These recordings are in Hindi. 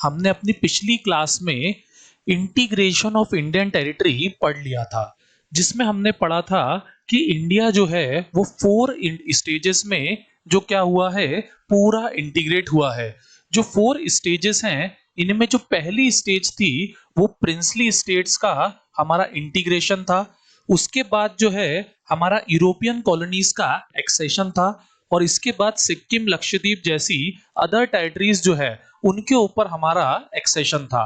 हमने अपनी पिछली क्लास में इंटीग्रेशन ऑफ इंडियन टेरिटरी पढ़ लिया था, जिसमें हमने पढ़ा था कि इंडिया जो है वो 4 स्टेजेस में जो क्या हुआ है, पूरा इंटीग्रेट हुआ है। जो 4 स्टेजेस हैं, इनमें जो पहली स्टेज थी वो प्रिंसली स्टेट्स का हमारा इंटीग्रेशन था। उसके बाद जो है हमारा यूरोपियन कॉलोनीज का एक्सेशन था, और इसके बाद सिक्किम, लक्षद्वीप जैसी अदर टेरिटरीज जो है उनके ऊपर हमारा एक्सेशन था।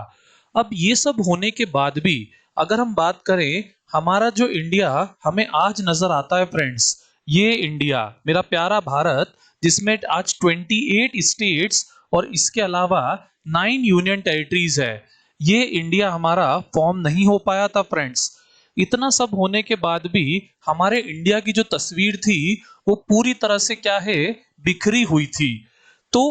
अब ये सब होने के बाद भी अगर हम बात करें, हमारा जो इंडिया हमें आज नजर आता है फ्रेंड्स, ये इंडिया मेरा प्यारा भारत, जिसमें आज 28 स्टेट्स और इसके अलावा 9 यूनियन टेरिटरीज है, ये इंडिया हमारा फॉर्म नहीं हो पाया था फ्रेंड्स। इतना सब होने के बाद भी हमारे इंडिया की जो तस्वीर थी वो पूरी तरह से क्या है, बिखरी हुई थी। तो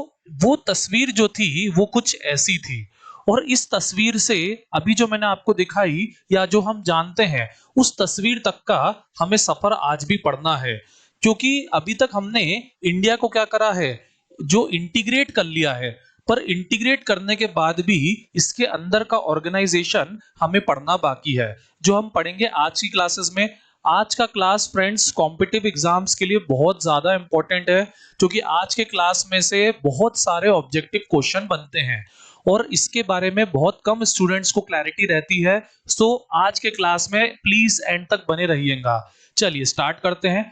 वो तस्वीर जो थी वो कुछ ऐसी थी, और इस तस्वीर से अभी जो मैंने आपको दिखाई या जो हम जानते हैं उस तस्वीर तक का हमें सफर आज भी पढ़ना है, क्योंकि अभी तक हमने इंडिया को क्या करा है, जो इंटीग्रेट कर लिया है, पर इंटीग्रेट करने के बाद भी इसके अंदर का ऑर्गेनाइजेशन हमें पढ़ना बाकी है, जो हम पढ़ेंगे आज की क्लासेस में। आज का क्लास फ्रेंड्स कॉम्पिटिटिव एग्जाम्स के लिए बहुत ज्यादा इंपॉर्टेंट है, क्योंकि आज के क्लास में से बहुत सारे ऑब्जेक्टिव क्वेश्चन बनते हैं और इसके बारे में बहुत कम स्टूडेंट्स को क्लैरिटी रहती है। सो आज के क्लास में प्लीज एंड तक बने रहिएगा। चलिए स्टार्ट करते हैं।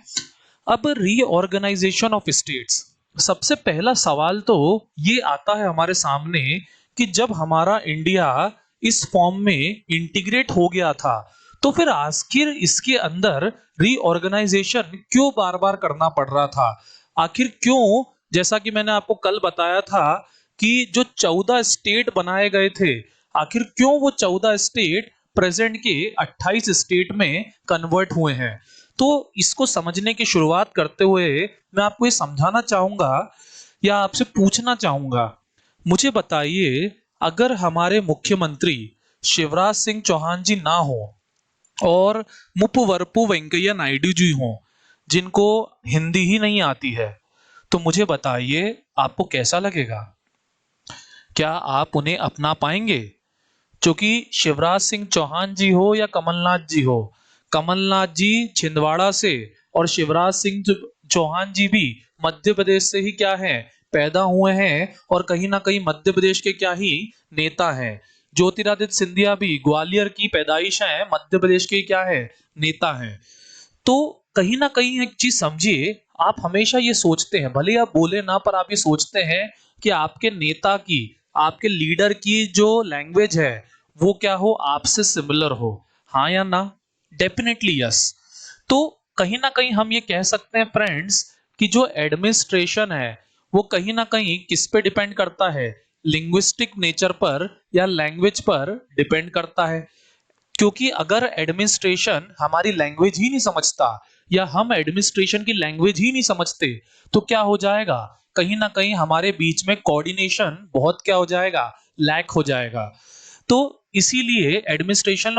अब रीऑर्गेनाइजेशन ऑफ स्टेट्स, सबसे पहला सवाल तो ये आता है हमारे सामने कि जब हमारा इंडिया इस फॉर्म में इंटीग्रेट हो गया था, तो फिर आखिर इसके अंदर रीऑर्गेनाइजेशन क्यों बार बार करना पड़ रहा था? आखिर क्यों? जैसा कि मैंने आपको कल बताया था कि जो 14 स्टेट बनाए गए थे, आखिर क्यों वो 14 स्टेट प्रेजेंट के 28 स्टेट में कन्वर्ट हुए हैं? तो इसको समझने की शुरुआत करते हुए मैं आपको ये समझाना चाहूंगा या आपसे पूछना चाहूंगा, मुझे बताइए, अगर हमारे मुख्यमंत्री शिवराज सिंह चौहान जी ना हो और मुप्पवरपु वेंकैया नायडू जी हों, जिनको हिंदी ही नहीं आती है, तो मुझे बताइए आपको कैसा लगेगा? क्या आप उन्हें अपना पाएंगे? क्योंकि शिवराज सिंह चौहान जी हो या कमलनाथ जी हो, कमलनाथ जी छिंदवाड़ा से और शिवराज सिंह चौहान जी भी मध्य प्रदेश से ही क्या है, पैदा हुए हैं, और कहीं ना कहीं मध्य प्रदेश के क्या ही नेता हैं। ज्योतिरादित्य सिंधिया भी ग्वालियर की पैदाइश है, मध्य प्रदेश के क्या है, नेता हैं। तो कहीं ना कहीं एक चीज समझिए, आप हमेशा ये सोचते हैं, भले आप बोले ना, पर आप ये सोचते हैं कि आपके नेता की, आपके लीडर की जो लैंग्वेज है वो क्या हो, आपसे सिमिलर हो। हाँ या ना? Definitely yes. तो कहीं ना कहीं हम ये कह सकते हैं फ्रेंड्स कि जो एडमिनिस्ट्रेशन है वो कहीं ना कहीं किस पे डिपेंड करता है, लिंग्विस्टिक नेचर पर या लैंग्वेज पर डिपेंड करता है। क्योंकि अगर एडमिनिस्ट्रेशन हमारी लैंग्वेज ही नहीं समझता या हम एडमिनिस्ट्रेशन की लैंग्वेज ही नहीं समझते, तो क्या हो जाएगा, कहीं ना कहीं हमारे बीच में कोऑर्डिनेशन बहुत क्या हो जाएगा, लैक हो जाएगा। तो इसीलिए एडमिनिस्ट्रेशन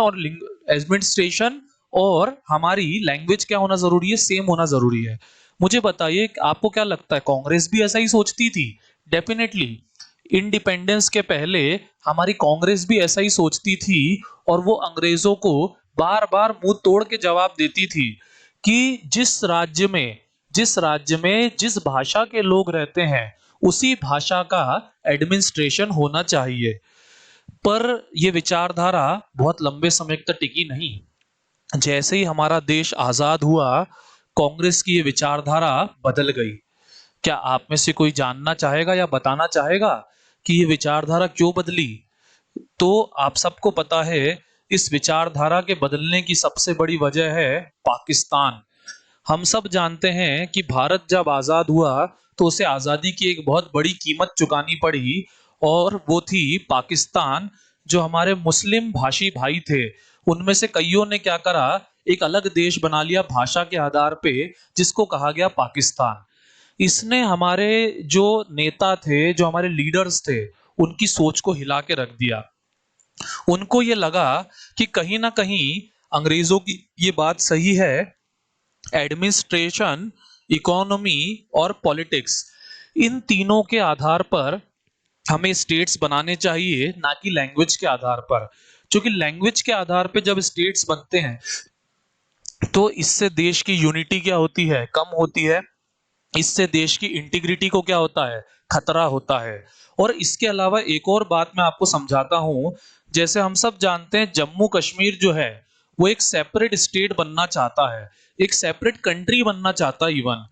और हमारी लैंग्वेज क्या होना जरूरी है, सेम होना जरूरी है। मुझे बताइए आपको क्या लगता है, कांग्रेस भी ऐसा ही सोचती थी? डेफिनेटली इंडिपेंडेंस के पहले हमारी कांग्रेस भी ऐसा ही सोचती थी, और वो अंग्रेजों को बार बार मुंह तोड़ के जवाब देती थी कि जिस राज्य में जिस भाषा के लोग रहते हैं उसी भाषा का एडमिनिस्ट्रेशन होना चाहिए। पर यह विचारधारा बहुत लंबे समय तक टिकी नहीं। जैसे ही हमारा देश आजाद हुआ, कांग्रेस की ये विचारधारा बदल गई। क्या आप में से कोई जानना चाहेगा या बताना चाहेगा कि ये विचारधारा क्यों बदली? तो आप सबको पता है, इस विचारधारा के बदलने की सबसे बड़ी वजह है पाकिस्तान। हम सब जानते हैं कि भारत जब आजाद हुआ तो उसे आजादी की एक बहुत बड़ी कीमत चुकानी पड़ी, और वो थी पाकिस्तान। जो हमारे मुस्लिम भाषी भाई थे, उनमें से कईयों ने क्या करा, एक अलग देश बना लिया भाषा के आधार पे, जिसको कहा गया पाकिस्तान। इसने हमारे जो नेता थे, जो हमारे लीडर्स थे, उनकी सोच को हिला के रख दिया। उनको ये लगा कि कहीं ना कहीं अंग्रेजों की ये बात सही है, एडमिनिस्ट्रेशन, इकोनॉमी और पॉलिटिक्स, इन तीनों के आधार पर हमें स्टेट्स बनाने चाहिए ना कि लैंग्वेज के आधार पर, क्योंकि लैंग्वेज के आधार पे जब स्टेट्स बनते हैं तो इससे देश की यूनिटी क्या होती है, कम होती है। इससे देश की इंटीग्रिटी को क्या होता है, खतरा होता है। और इसके अलावा एक और बात मैं आपको समझाता हूं। जैसे हम सब जानते हैं जम्मू कश्मीर जो है वो एक सेपरेट स्टेट बनना चाहता है, एक सेपरेट कंट्री बनना चाहता है इवन।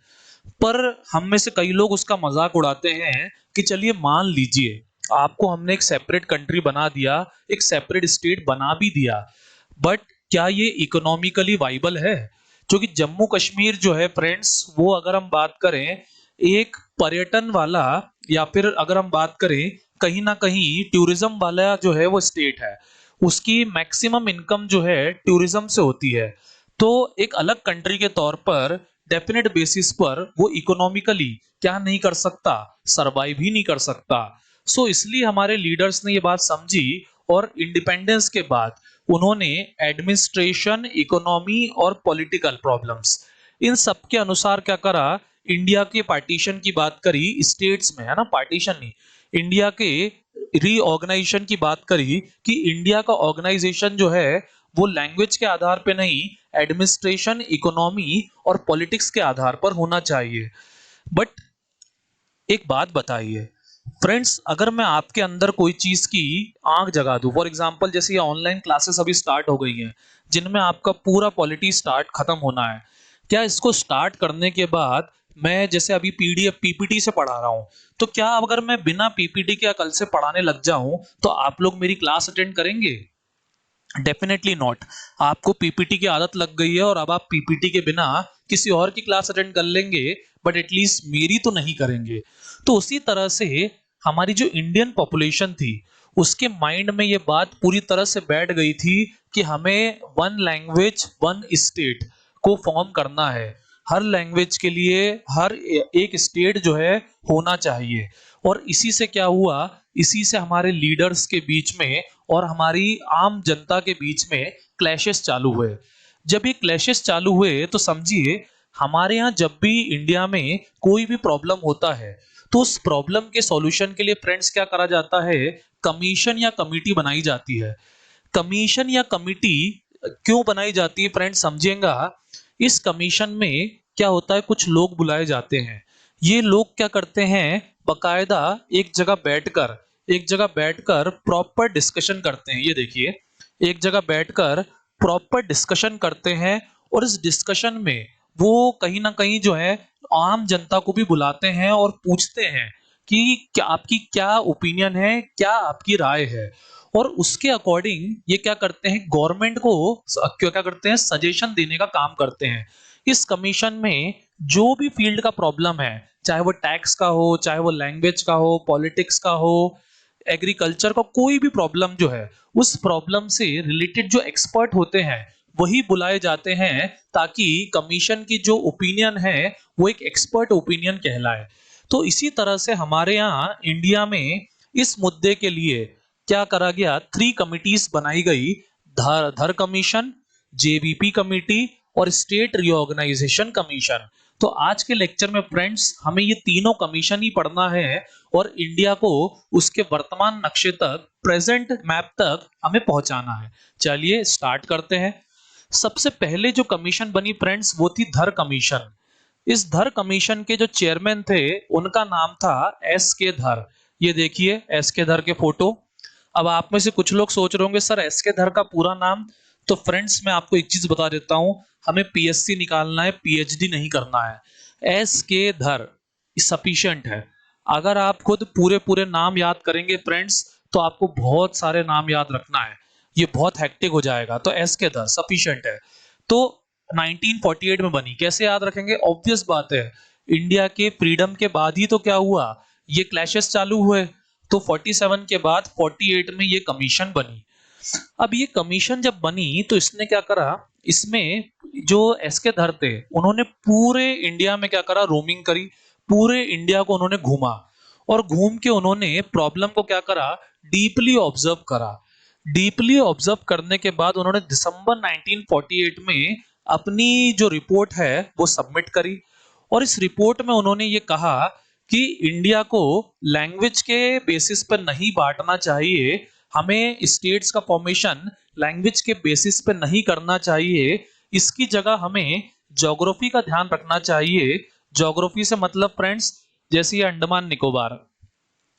पर हम में से कई लोग उसका मजाक उड़ाते हैं कि चलिए मान लीजिए आपको हमने एक सेपरेट कंट्री बना दिया, एक सेपरेट स्टेट बना भी दिया, बट क्या ये इकोनॉमिकली वाइबल है? क्योंकि जम्मू कश्मीर जो है फ्रेंड्स, वो अगर हम बात करें एक पर्यटन वाला, या फिर अगर हम बात करें कहीं ना कहीं टूरिज्म वाला जो है वो स्टेट है। उसकी मैक्सिमम इनकम जो है टूरिज्म से होती है। तो एक अलग कंट्री के तौर पर डेफिनेट बेसिस पर वो इकोनॉमिकली क्या नहीं कर सकता, सरवाइव ही नहीं कर सकता। सो इसलिए हमारे लीडर्स ने ये बात समझी और इंडिपेंडेंस के बाद उन्होंने एडमिनिस्ट्रेशन, इकोनॉमी और पॉलिटिकल प्रॉब्लम्स, इन सब के अनुसार क्या करा, इंडिया के पार्टीशन की बात करी स्टेट्स में, है ना, पार्टीशन नहीं, इंडिया के रीऑर्गेनाइजेशन की बात करी कि इंडिया का ऑर्गेनाइजेशन जो है वो लैंग्वेज के आधार पे नहीं, एडमिनिस्ट्रेशन, इकोनॉमी और पॉलिटिक्स के आधार पर होना चाहिए। बट एक बात बताइए फ्रेंड्स, अगर मैं आपके अंदर कोई चीज की आंख जगा दूं, फॉर एग्जांपल जैसे ये ऑनलाइन क्लासेस अभी स्टार्ट हो गई हैं जिनमें आपका पूरा पॉलिटी स्टार्ट खत्म होना है, क्या इसको स्टार्ट करने के बाद मैं जैसे अभी पीडीएफ पीपीटी से पढ़ा रहा हूं, तो क्या अगर मैं बिना पीपीटी के कल से पढ़ाने लग जाऊं तो आप लोग मेरी क्लास अटेंड करेंगे? Definitely not. आपको पीपीटी की आदत लग गई है और अब आप पीपीटी के बिना किसी और की क्लास अटेंड कर लेंगे, बट एटलीस्ट मेरी तो नहीं करेंगे। तो उसी तरह से हमारी जो इंडियन पॉपुलेशन थी उसके माइंड में ये बात पूरी तरह से बैठ गई थी कि हमें वन लैंग्वेज वन स्टेट को फॉर्म करना है। हर लैंग्वेज के लिए हर एक स्टेट जो है होना चाहिए। और इसी से क्या हुआ, इसी से हमारे लीडर्स के बीच में और हमारी आम जनता के बीच में क्लैशेस चालू हुए। जब ये क्लैशेस चालू हुए तो समझिए हमारे यहाँ जब भी इंडिया में कोई भी प्रॉब्लम होता है तो उस प्रॉब्लम के सॉल्यूशन के लिए फ्रेंड्स क्या करा जाता है, कमीशन या कमिटी बनाई जाती है। कमीशन या कमिटी क्यों बनाई जाती है फ्रेंड्स, समझिएगा। इस कमीशन में क्या होता है, कुछ लोग बुलाए जाते हैं। ये लोग क्या करते हैं, बकायदा एक जगह बैठकर प्रॉपर डिस्कशन करते हैं। ये देखिए, एक जगह बैठकर प्रॉपर डिस्कशन करते हैं और इस डिस्कशन में वो कहीं ना कहीं जो है आम जनता को भी बुलाते हैं और पूछते हैं कि क्या आपकी क्या ओपिनियन है, क्या आपकी राय है। और उसके अकॉर्डिंग ये क्या करते हैं, गवर्नमेंट को क्या क्या करते हैं, सजेशन देने का काम करते हैं। इस कमीशन में जो भी फील्ड का प्रॉब्लम है, चाहे वो टैक्स का हो, चाहे वो लैंग्वेज का हो, पॉलिटिक्स का हो, एग्रीकल्चर का, कोई भी प्रॉब्लम जो है उस प्रॉब्लम से रिलेटेड जो एक्सपर्ट होते हैं वही बुलाए जाते हैं, ताकि कमीशन की जो ओपिनियन है वो एक एक्सपर्ट ओपिनियन कहलाए। तो इसी तरह से हमारे यहाँ इंडिया में इस मुद्दे के लिए क्या करा गया, 3 कमिटीज बनाई गई। धर कमीशन, जेबीपी कमेटी और स्टेट रीऑर्गेनाइजेशन कमीशन। तो आज के लेक्चर में फ्रेंड्स हमें ये तीनों कमीशन ही पढ़ना है और इंडिया को उसके वर्तमान नक्शे तक, प्रेजेंट मैप तक हमें पहुंचाना है। चलिए स्टार्ट करते हैं। सबसे पहले जो कमीशन बनी फ्रेंड्स वो थी धर कमीशन। इस धर कमीशन के जो चेयरमैन थे उनका नाम था एस के धर। ये देखिए एस के धर के फोटो। अब आप में से कुछ लोग सोच रहे होंगे सर एस के धर का पूरा नाम। तो फ्रेंड्स मैं आपको एक चीज बता देता हूं, हमें पीएससी निकालना है, पीएचडी नहीं करना है। एस के धर सफिशिएंट है। अगर आप खुद पूरे पूरे नाम याद करेंगे फ्रेंड्स तो आपको बहुत सारे नाम याद रखना है, ये बहुत हेक्टिक हो जाएगा। तो एस के धर सफिशिएंट है। तो 1948 में बनी, कैसे याद रखेंगे, ऑब्वियस बात है, इंडिया के फ्रीडम के बाद ही तो क्या हुआ, ये क्लैशेस चालू हुए। तो 47 के बाद 48 में ये कमीशन बनी। अब ये कमीशन जब बनी तो इसने क्या करा, इसमें जो एस के धर थे उन्होंने पूरे इंडिया में क्या करा, रोमिंग करी, पूरे इंडिया को उन्होंने घूमा और घूम के उन्होंने प्रॉब्लम को क्या करा, डीपली ऑब्जर्व करा। डीपली ऑब्जर्व करने के बाद उन्होंने दिसंबर 1948 में अपनी जो रिपोर्ट है वो सबमिट करी। और इस रिपोर्ट में उन्होंने ये कहा कि इंडिया को लैंग्वेज के बेसिस पर नहीं बांटना चाहिए, हमें स्टेट्स का फॉर्मेशन लैंग्वेज के बेसिस पे नहीं करना चाहिए, इसकी जगह हमें ज्योग्राफी का ध्यान रखना चाहिए। ज्योग्राफी से मतलब फ्रेंड्स, जैसे ये अंडमान निकोबार,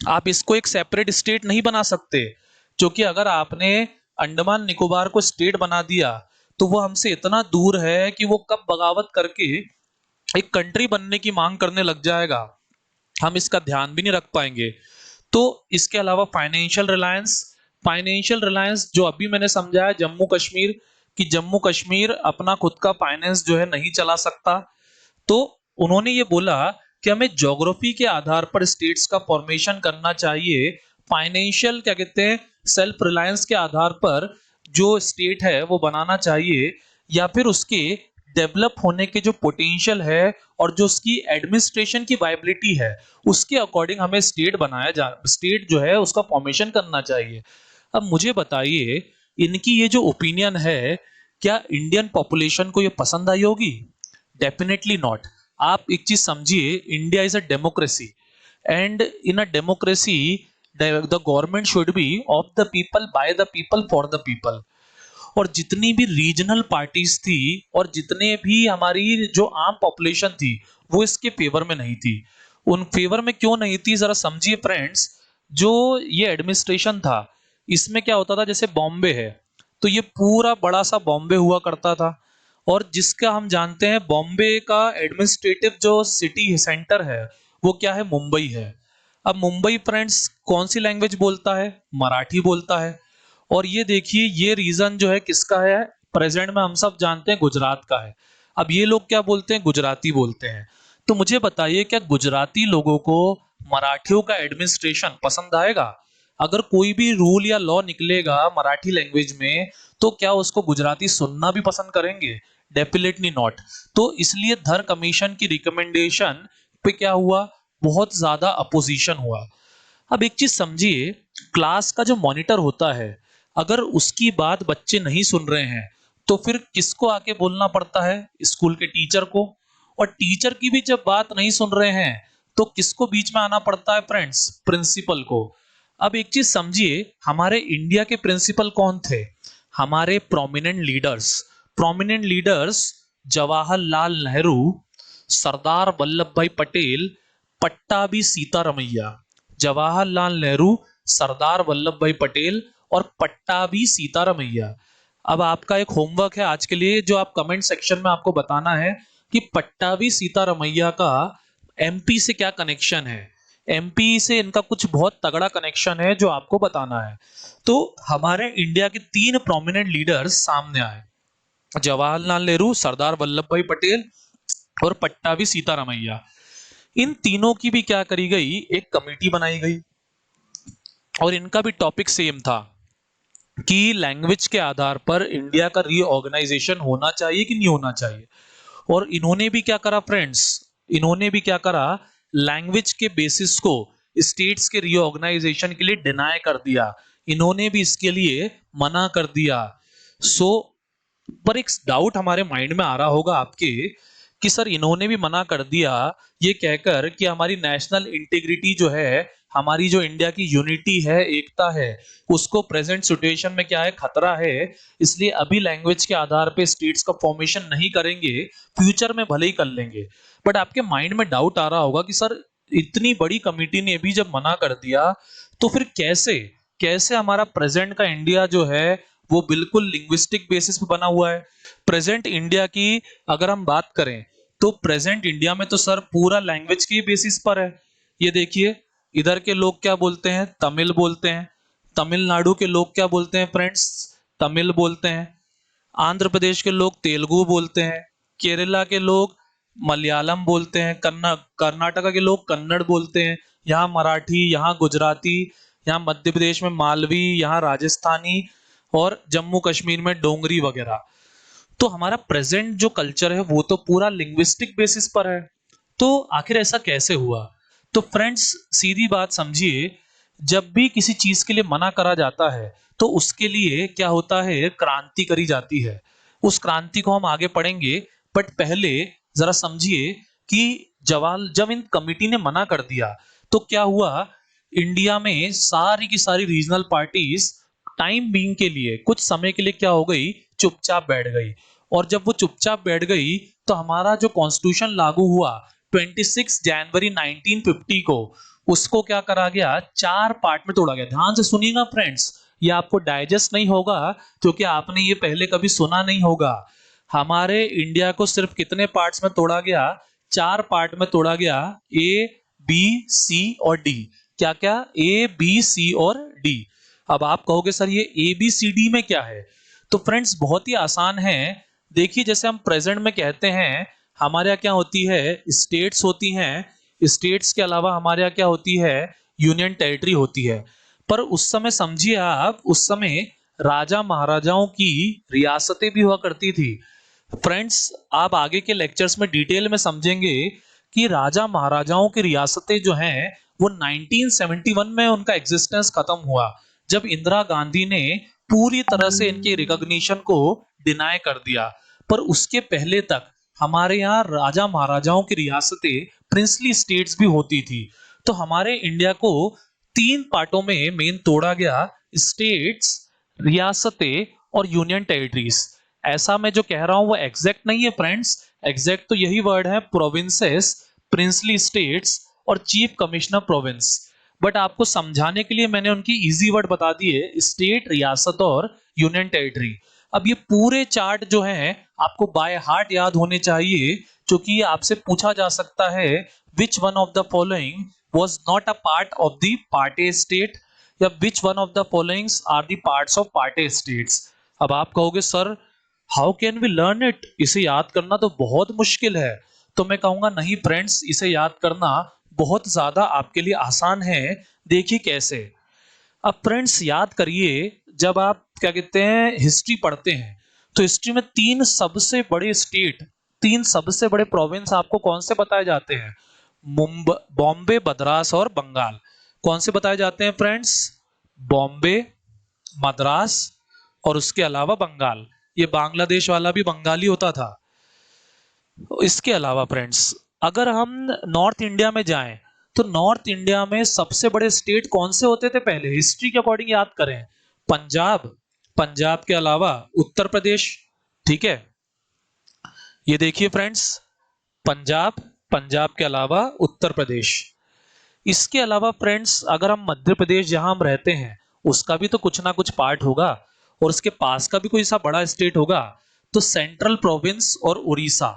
आप इसको एक सेपरेट स्टेट नहीं बना सकते, क्योंकि अगर आपने अंडमान निकोबार को स्टेट बना दिया तो वो हमसे इतना दूर है कि वो कब बगावत करके एक कंट्री बनने की मांग करने लग जाएगा, हम इसका ध्यान भी नहीं रख पाएंगे। तो इसके अलावा फाइनेंशियल रिलायंस जो अभी मैंने समझाया जम्मू कश्मीर, कि जम्मू कश्मीर अपना खुद का फाइनेंस जो है नहीं चला सकता, तो उन्होंने ये बोला कि हमें ज्योग्राफी के आधार पर स्टेट्स का फॉर्मेशन करना चाहिए, फाइनेंशियल क्या कहते हैं सेल्फ रिलायंस के आधार पर जो स्टेट है वो बनाना चाहिए, या फिर उसके डेवलप होने के जो पोटेंशियल है और जो उसकी एडमिनिस्ट्रेशन की वायबिलिटी है उसके अकॉर्डिंग हमें स्टेट जो है उसका फॉर्मेशन करना चाहिए। अब मुझे बताइए, इनकी ये जो ओपिनियन है, क्या इंडियन पॉपुलेशन को ये पसंद आई होगी? Definitely not. आप एक चीज समझिए, India is a democracy, and in a democracy the government should be of the people, by the people, for the people. और जितनी भी रीजनल पार्टीज थी और जितने भी हमारी जो आम पॉपुलेशन थी वो इसके फेवर में नहीं थी। उन फेवर में क्यों नहीं थी, जरा समझिए फ्रेंड्स। जो ये एडमिनिस्ट्रेशन था, इसमें क्या होता था, जैसे बॉम्बे है तो ये पूरा बड़ा सा बॉम्बे हुआ करता था, और जिसका हम जानते हैं बॉम्बे का एडमिनिस्ट्रेटिव जो सिटी सेंटर है वो क्या है, मुंबई है। अब मुंबई फ्रेंड्स कौन सी लैंग्वेज बोलता है, मराठी बोलता है। और ये देखिए, ये रीजन जो है किसका है, प्रेजेंट में हम सब जानते हैं गुजरात का है। अब ये लोग क्या बोलते हैं, गुजराती बोलते हैं। तो मुझे बताइए, क्या गुजराती लोगों को मराठियों का एडमिनिस्ट्रेशन पसंद आएगा? अगर कोई भी रूल या लॉ निकलेगा मराठी लैंग्वेज में तो क्या उसको गुजराती सुनना भी पसंद करेंगे? Definitely not. तो इसलिए धर कमीशन की रिकमेंडेशन पे क्या हुआ, बहुत ज्यादा अपोजिशन हुआ। अब एक चीज समझिए, क्लास का जो मॉनिटर होता है, अगर उसकी बात बच्चे नहीं सुन रहे हैं तो फिर किसको आके बोलना पड़ता है, स्कूल के टीचर को। और टीचर की भी जब बात नहीं सुन रहे हैं तो किसको बीच में आना पड़ता है फ्रेंड्स, प्रिंसिपल को। अब एक चीज समझिए, हमारे इंडिया के प्रिंसिपल कौन थे, हमारे प्रोमिनेंट लीडर्स जवाहरलाल नेहरू, सरदार वल्लभ भाई पटेल, पट्टाभी सीतारमैया। जवाहरलाल नेहरू, सरदार वल्लभ भाई पटेल और पट्टाभी सीतारमैया। अब आपका एक होमवर्क है आज के लिए, जो आप कमेंट सेक्शन में आपको बताना है कि पट्टाभी सीतारमैया का एमपी से क्या कनेक्शन है। एमपी से इनका कुछ बहुत तगड़ा कनेक्शन है जो आपको बताना है। तो हमारे इंडिया के 3 प्रोमिनेंट लीडर्स सामने आए, जवाहरलाल नेहरू, सरदार वल्लभ भाई पटेल और पट्टाभी सीतारमैया। इन तीनों की भी क्या करी गई, एक कमेटी बनाई गई, और इनका भी टॉपिक सेम था कि लैंग्वेज के आधार पर इंडिया का रीऑर्गेनाइजेशन होना चाहिए कि नहीं होना चाहिए। और इन्होंने भी क्या करा फ्रेंड्स, इन्होंने भी क्या करा, लैंग्वेज के बेसिस को स्टेट्स के रीऑर्गेनाइजेशन के लिए डिनाई कर दिया, इन्होंने भी इसके लिए मना कर दिया। सो पर एक डाउट हमारे माइंड में आ रहा होगा आपके, कि सर इन्होंने भी मना कर दिया ये कहकर कि हमारी नेशनल इंटीग्रिटी जो है, हमारी जो इंडिया की यूनिटी है, एकता है, उसको प्रेजेंट सिचुएशन में क्या है, खतरा है, इसलिए अभी लैंग्वेज के आधार पे स्टेट्स का फॉर्मेशन नहीं करेंगे, फ्यूचर में भले ही कर लेंगे। बट आपके माइंड में डाउट आ रहा होगा कि सर इतनी बड़ी कमिटी ने भी जब मना कर दिया तो फिर कैसे कैसे हमारा प्रेजेंट का इंडिया जो है वो बिल्कुल लिंग्विस्टिक बेसिस पे बना हुआ है। प्रेजेंट इंडिया की अगर हम बात करें तो प्रेजेंट इंडिया में तो सर पूरा लैंग्वेज की बेसिस पर है। ये देखिए, इधर के लोग क्या बोलते हैं, तमिल बोलते हैं। तमिलनाडु के लोग क्या बोलते हैं फ्रेंड्स, तमिल बोलते हैं। आंध्र प्रदेश के लोग तेलुगु बोलते हैं। केरला के लोग मलयालम बोलते हैं। कर्नाटका के लोग कन्नड़ बोलते हैं। यहाँ मराठी, यहाँ गुजराती, यहाँ मध्य प्रदेश में मालवी, यहाँ राजस्थानी, और जम्मू कश्मीर में डोंगरी वगैरह। तो हमारा प्रेजेंट जो कल्चर है वो तो पूरा लिंग्विस्टिक बेसिस पर है। तो आखिर ऐसा कैसे हुआ? तो फ्रेंड्स सीधी बात समझिए, जब भी किसी चीज के लिए मना करा जाता है तो उसके लिए क्या होता है, क्रांति करी जाती है। उस क्रांति को हम आगे पढ़ेंगे, बट पहले जरा समझिए कि जब इन कमिटी ने मना कर दिया तो क्या हुआ, इंडिया में सारी की सारी रीजनल पार्टीज टाइम बीइंग के लिए, कुछ समय के लिए क्या हो गई, चुपचाप बैठ गई। और जब वो चुपचाप बैठ गई तो हमारा जो कॉन्स्टिट्यूशन लागू हुआ 26 जनवरी 1950 को, उसको क्या करा गया, 4 पार्ट में तोड़ा गया। ध्यान से सुनिएगा फ्रेंड्स, ये आपको डाइजेस्ट नहीं होगा क्योंकि आपने ये पहले कभी सुना नहीं होगा। हमारे इंडिया को सिर्फ कितने पार्ट्स में तोड़ा गया, 4 पार्ट में तोड़ा गया, ए बी सी और डी। क्या क्या, ए बी सी और डी। अब आप कहोगे सर ये ए बी सी डी में क्या है, तो फ्रेंड्स बहुत ही आसान है। देखिए जैसे हम प्रेजेंट में कहते हैं हमारे यहाँ क्या होती है, स्टेट्स होती हैं, स्टेट्स के अलावा हमारे यहाँ क्या होती है, यूनियन टेरिटरी होती है। पर उस समय समझिए आप, उस समय राजा महाराजाओं की रियासतें भी हुआ करती थी। फ्रेंड्स आप आगे के लेक्चर्स में डिटेल में समझेंगे कि राजा महाराजाओं की रियासतें जो हैं वो 1971 में उनका एग्जिस्टेंस खत्म हुआ, जब इंदिरा गांधी ने पूरी तरह से इनके रिकॉग्निशन को डिनाई कर दिया। पर उसके पहले तक हमारे यहाँ राजा महाराजाओं की रियासतें, प्रिंसली स्टेट्स भी होती थी। तो हमारे इंडिया को 3 पार्टों में मेन तोड़ा गया, स्टेट्स, रियासतें और यूनियन टेरिटरीज। ऐसा मैं जो कह रहा हूं वो एग्जैक्ट नहीं है फ्रेंड्स, एग्जैक्ट तो यही वर्ड है, प्रोविंसेस, प्रिंसली स्टेट्स और चीफ कमिश्नर प्रोविंस। बट आपको समझाने के लिए मैंने उनकी इजी वर्ड बता दिए, स्टेट, रियासत और यूनियन टेरिटरी। अब ये पूरे चार्ट जो हैं आपको बाय हार्ट याद होने चाहिए, क्योंकि आपसे पूछा जा सकता है which one of the following was not a part of the party state, या which one of the followings are the parts of party states। अब आप कहोगे sir how can we learn it, इसे याद करना तो बहुत मुश्किल है। तो मैं कहूंगा नहीं फ्रेंड्स, इसे याद करना बहुत ज्यादा आपके लिए आसान है। देखिए कैसे। अब फ्रेंड्स याद करिए, जब आप क्या कहते हैं हिस्ट्री पढ़ते हैं तो हिस्ट्री में 3 सबसे बड़े स्टेट, 3 सबसे बड़े प्रोविंस आपको कौन से बताए जाते हैं, बॉम्बे, मद्रास और बंगाल। कौन से बताए जाते हैं फ्रेंड्स, बॉम्बे, मद्रास और उसके अलावा बंगाल। ये बांग्लादेश वाला भी बंगाली होता था। इसके अलावा फ्रेंड्स अगर हम नॉर्थ इंडिया में जाएं तो नॉर्थ इंडिया में सबसे बड़े स्टेट कौन से होते थे, पहले हिस्ट्री के अकॉर्डिंग याद करें, पंजाब, पंजाब के अलावा उत्तर प्रदेश। ठीक है, ये देखिए फ्रेंड्स, पंजाब, पंजाब के अलावा उत्तर प्रदेश। इसके अलावा फ्रेंड्स अगर हम मध्य प्रदेश जहां हम रहते हैं उसका भी तो कुछ ना कुछ पार्ट होगा, और उसके पास का भी कोई सा बड़ा स्टेट होगा, तो सेंट्रल प्रोविंस और उड़ीसा।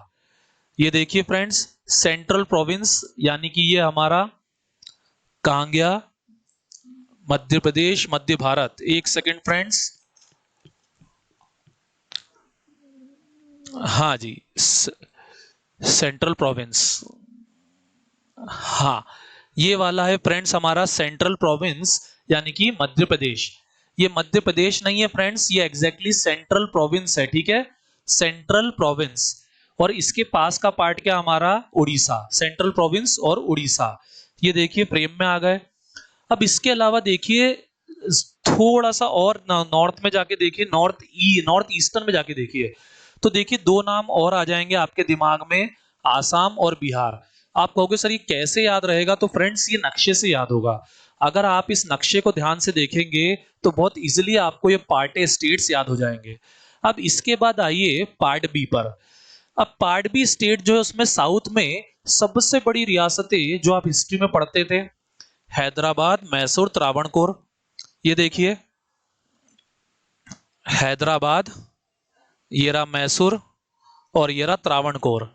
ये देखिए फ्रेंड्स, सेंट्रल प्रोविंस यानी कि ये हमारा कहां गया, मध्य प्रदेश, मध्य भारत। एक सेकेंड फ्रेंड्स, हाँ जी, सेंट्रल प्रोविंस, हाँ ये वाला है फ्रेंड्स हमारा सेंट्रल प्रोविंस यानी कि मध्य प्रदेश। ये मध्य प्रदेश नहीं है फ्रेंड्स, ये एग्जैक्टली सेंट्रल प्रोविंस है। ठीक है, सेंट्रल प्रोविंस। और इसके पास का पार्ट क्या हमारा, उड़ीसा, सेंट्रल प्रोविंस और उड़ीसा। ये देखिए फ्रेम में आ गए। अब इसके अलावा देखिए थोड़ा सा और नॉर्थ में जाके देखिए, नॉर्थ ईस्टर्न में जाके देखिए, तो देखिए 2 नाम और आ जाएंगे आपके दिमाग में, आसाम और बिहार। आप कहोगे सर ये कैसे याद रहेगा, तो फ्रेंड्स ये नक्शे से याद होगा। अगर आप इस नक्शे को ध्यान से देखेंगे तो बहुत इजीली आपको ये पार्ट स्टेट्स याद हो जाएंगे। अब इसके बाद आइए पार्ट बी पर। अब पार्ट बी स्टेट जो है उसमें साउथ में सबसे बड़ी रियासतें जो आप हिस्ट्री में पढ़ते थे, हैदराबाद, मैसूर, त्रावणकोर। ये देखिए हैदराबाद, ये रहा मैसूर और ये रहा त्रावणकोर।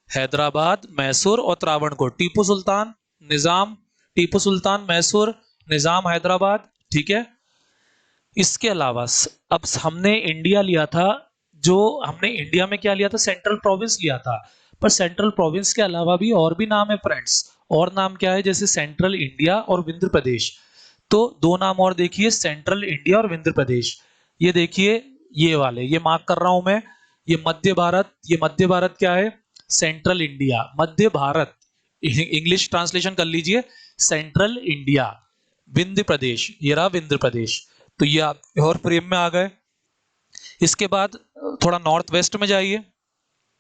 हैदराबाद, मैसूर और त्रावणकोर। टीपू सुल्तान, निजाम, टीपू सुल्तान मैसूर, निजाम हैदराबाद। ठीक है, इसके अलावा अब हमने इंडिया लिया था, जो हमने इंडिया में क्या लिया था, सेंट्रल प्रोविंस लिया था। पर सेंट्रल प्रोविंस के अलावा भी और भी नाम है फ्रेंड्स। और नाम क्या है, जैसे सेंट्रल इंडिया और विंध्य प्रदेश। तो 2 नाम और देखिए, सेंट्रल इंडिया और विंध्य प्रदेश। ये देखिए ये वाले, ये मार्क कर रहा हूं मैं। ये मध्य भारत, ये मध्य भारत क्या है, सेंट्रल इंडिया। मध्य भारत इंग्लिश ट्रांसलेशन कर लीजिए, सेंट्रल इंडिया। विंध्य प्रदेश, ये रहा विंध्य प्रदेश। तो ये आप और फ्रेम में आ गए। इसके बाद थोड़ा नॉर्थ वेस्ट में जाइए,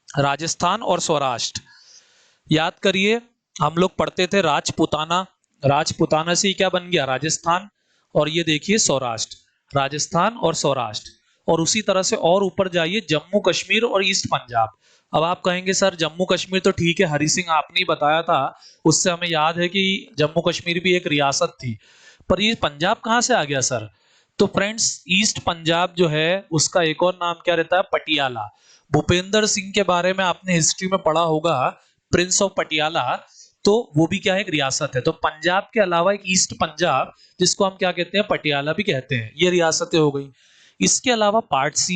राजस्थान और सौराष्ट्र। याद करिए, हम लोग पढ़ते थे राजपूताना, राजपूताना से ही क्या बन गया राजस्थान, और ये देखिए सौराष्ट्र, राजस्थान और सौराष्ट्र। और उसी तरह से और ऊपर जाइए जम्मू कश्मीर और ईस्ट पंजाब। अब आप कहेंगे सर जम्मू कश्मीर तो ठीक है, हरि सिंह आपने ही बताया था, उससे हमें याद है कि जम्मू कश्मीर भी एक रियासत थी, पर ये पंजाब कहाँ से आ गया सर? तो फ्रेंड्स ईस्ट पंजाब जो है उसका एक और नाम क्या रहता है, पटियाला। भूपेंद्र सिंह के बारे में आपने हिस्ट्री में पढ़ा होगा, प्रिंस ऑफ पटियाला, तो वो भी क्या है, एक रियासत है। तो पंजाब के अलावा एक ईस्ट पंजाब, जिसको हम क्या कहते हैं, पटियाला भी कहते हैं, ये रियासतें हो गई। इसके अलावा पार्ट सी।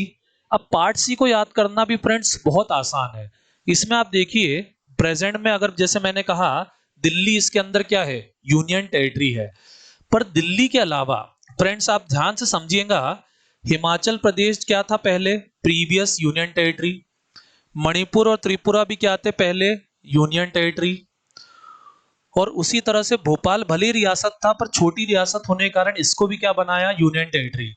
अब पार्ट सी को याद करना भी फ्रेंड्स बहुत आसान है। इसमें आप देखिए प्रेजेंट में अगर जैसे मैंने कहा दिल्ली इसके अंदर क्या है, यूनियन टेरिटरी है। पर दिल्ली के अलावा फ्रेंड्स आप ध्यान से समझिएगा, हिमाचल प्रदेश क्या था पहले, प्रीवियस यूनियन टेरिटरी। मणिपुर और त्रिपुरा भी क्या थे पहले, यूनियन टेरिटरी। और उसी तरह से भोपाल भले रियासत था पर छोटी रियासत होने के कारण इसको भी क्या बनाया, यूनियन टेरिटरी।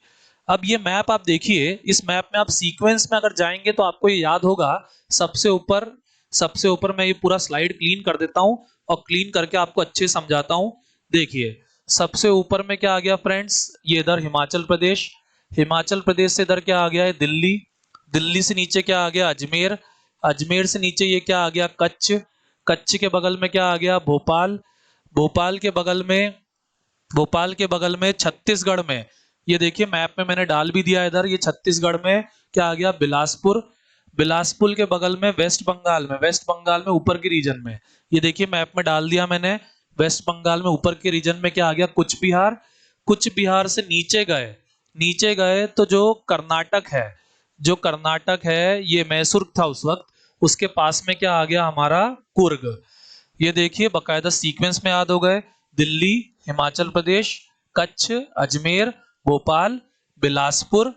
अब ये मैप आप देखिए, इस मैप में आप सीक्वेंस में अगर जाएंगे तो आपको ये याद होगा, सबसे ऊपर, सबसे ऊपर मैं ये पूरा स्लाइड क्लीन कर देता हूं और क्लीन करके आपको अच्छे समझाता हूं। देखिए सबसे ऊपर में क्या आ गया फ्रेंड्स, ये इधर हिमाचल प्रदेश, हिमाचल प्रदेश से इधर क्या आ गया है, दिल्ली, दिल्ली से नीचे क्या आ गया, अजमेर, अजमेर से नीचे ये क्या आ गया, कच्छ, कच्छ के बगल में क्या आ गया, भोपाल, भोपाल के बगल में, भोपाल के बगल में छत्तीसगढ़ में, ये देखिए मैप में मैंने डाल भी दिया इधर, ये छत्तीसगढ़ में क्या आ गया, बिलासपुर, बिलासपुर के बगल में वेस्ट बंगाल में, वेस्ट बंगाल में ऊपर के रीजन में, ये देखिए मैप में डाल दिया मैंने, वेस्ट बंगाल में ऊपर के रीजन में क्या आ गया, कुछ बिहार, कुछ बिहार से नीचे गए, नीचे गए तो जो कर्नाटक है, जो कर्नाटक है ये मैसूर था उस वक्त, उसके पास में क्या आ गया हमारा, कुर्ग। ये देखिए बकायदा सीक्वेंस में याद हो गए, दिल्ली, हिमाचल प्रदेश, कच्छ, अजमेर, भोपाल, बिलासपुर,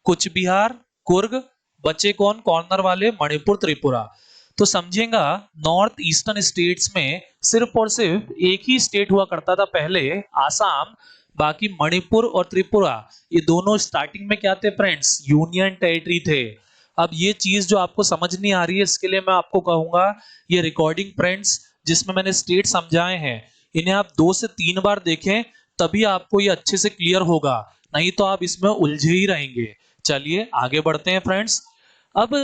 कुछ बिहार, कुर्ग, बचे कौन कॉर्नर वाले, मणिपुर, त्रिपुरा। तो समझिएगा नॉर्थ ईस्टर्न स्टेट्स में सिर्फ और सिर्फ एक ही स्टेट हुआ करता था पहले, आसाम, बाकी मणिपुर और त्रिपुरा ये दोनों स्टार्टिंग में क्या थे फ्रेंड्स, यूनियन टेरिटरी थे। अब ये चीज जो आपको समझ नहीं आ रही है इसके लिए मैं आपको कहूंगा, ये रिकॉर्डिंग फ्रेंड्स जिसमें मैंने स्टेट समझाए हैं, इन्हें आप 2 से 3 बार देखें, तभी आपको ये अच्छे से क्लियर होगा, नहीं तो आप इसमें उलझे ही रहेंगे। चलिए आगे बढ़ते हैं फ्रेंड्स। अब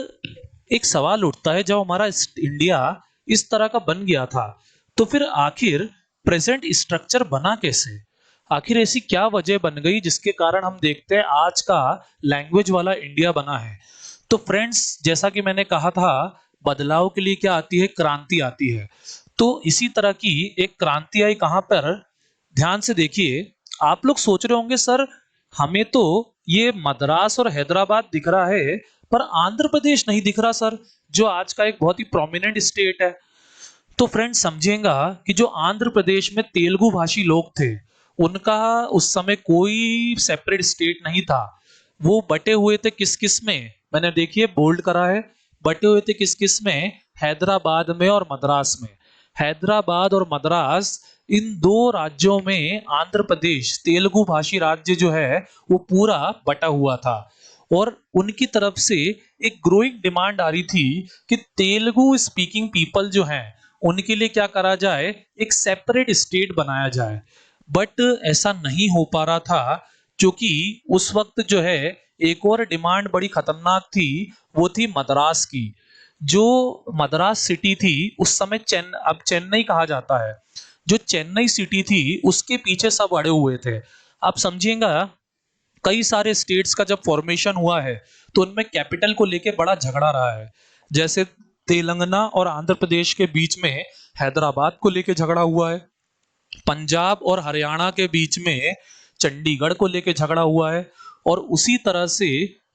एक सवाल उठता है, जब हमारा इंडिया इस तरह का बन गया था तो फिर आखिर प्रेजेंट स्ट्रक्चर बना कैसे, आखिर ऐसी क्या वजह बन गई जिसके कारण हम देखते हैं आज का लैंग्वेज वाला इंडिया बना है। तो फ्रेंड्स जैसा कि मैंने कहा था, बदलाव के लिए क्या आती है, क्रांति आती है। तो इसी तरह की एक क्रांति आई कहां पर, ध्यान से देखिए। आप लोग सोच रहे होंगे सर हमें तो ये मद्रास और हैदराबाद दिख रहा है पर आंध्र प्रदेश नहीं दिख रहा सर, जो आज का एक बहुत ही प्रोमिनेंट स्टेट है। तो फ्रेंड्स समझिएगा कि जो आंध्र प्रदेश में तेलुगु भाषी लोग थे, उनका उस समय कोई सेपरेट स्टेट नहीं था। वो बटे हुए थे किस किस में, मैंने देखिए बोल्ड करा है, बटे हुए थे किस किस में, हैदराबाद में और मद्रास में। हैदराबाद और मद्रास इन दो राज्यों में आंध्र प्रदेश तेलुगु भाषी राज्य जो है वो पूरा बटा हुआ था। और उनकी तरफ से एक ग्रोइंग डिमांड आ रही थी कि तेलुगु स्पीकिंग पीपल जो हैं उनके लिए क्या करा जाए, एक सेपरेट स्टेट बनाया जाए। बट ऐसा नहीं हो पा रहा था, क्योंकि उस वक्त जो है एक और डिमांड बड़ी खतरनाक थी, वो थी मद्रास की। जो मद्रास सिटी थी उस समय अब चेन्नई कहा जाता है, जो चेन्नई सिटी थी उसके पीछे सब अड़े हुए थे। आप समझिएगा कई सारे स्टेट्स का जब फॉर्मेशन हुआ है तो उनमें कैपिटल को लेके बड़ा झगड़ा रहा है। जैसे तेलंगाना और आंध्र प्रदेश के बीच में हैदराबाद को लेके झगड़ा हुआ है, पंजाब और हरियाणा के बीच में चंडीगढ़ को लेके झगड़ा हुआ है, और उसी तरह से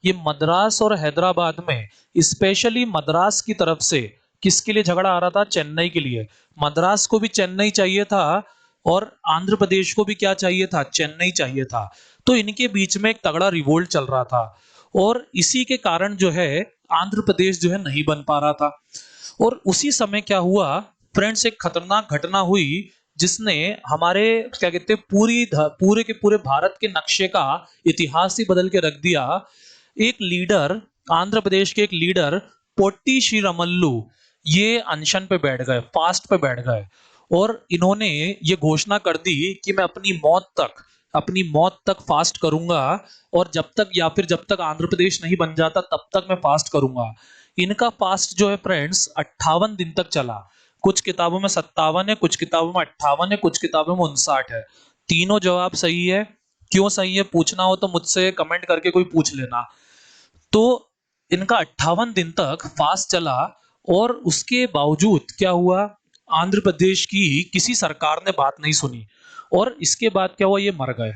ये मद्रास और हैदराबाद में स्पेशली मद्रास की तरफ से किसके लिए झगड़ा आ रहा था, चेन्नई के लिए। मद्रास को भी चेन्नई चाहिए था और आंध्र प्रदेश को भी क्या चाहिए था, चेन्नई चाहिए था। तो इनके बीच में एक तगड़ा रिवोल्ट चल रहा था, और इसी के कारण जो है आंध्र प्रदेश जो है नहीं बन पा रहा था। और उसी समय क्या हुआ फ्रेंड्स, एक खतरनाक घटना हुई जिसने हमारे क्या कहते हैं पूरे के पूरे भारत के नक्शे का इतिहास ही बदल के रख दिया। एक लीडर, आंध्र प्रदेश के एक लीडर पोट्टी श्रीरामल्लू, ये अनशन पे बैठ गए, फास्ट पे बैठ गए, और इन्होंने ये घोषणा कर दी कि मैं अपनी मौत तक फास्ट करूंगा, और जब तक, या फिर जब तक आंध्र प्रदेश नहीं बन जाता तब तक मैं फास्ट करूंगा। इनका फास्ट जो है फ्रेंड्स 58 दिन तक चला। कुछ किताबों में 57 है, कुछ किताबों में 58 है, कुछ किताबों में 59 है। तीनों जवाब सही है। क्यों सही है पूछना हो तो मुझसे कमेंट करके कोई पूछ लेना। तो इनका 58 दिन तक फास्ट चला, और उसके बावजूद क्या हुआ, आंध्र प्रदेश की किसी सरकार ने बात नहीं सुनी, और इसके बाद क्या हुआ, ये मर गए।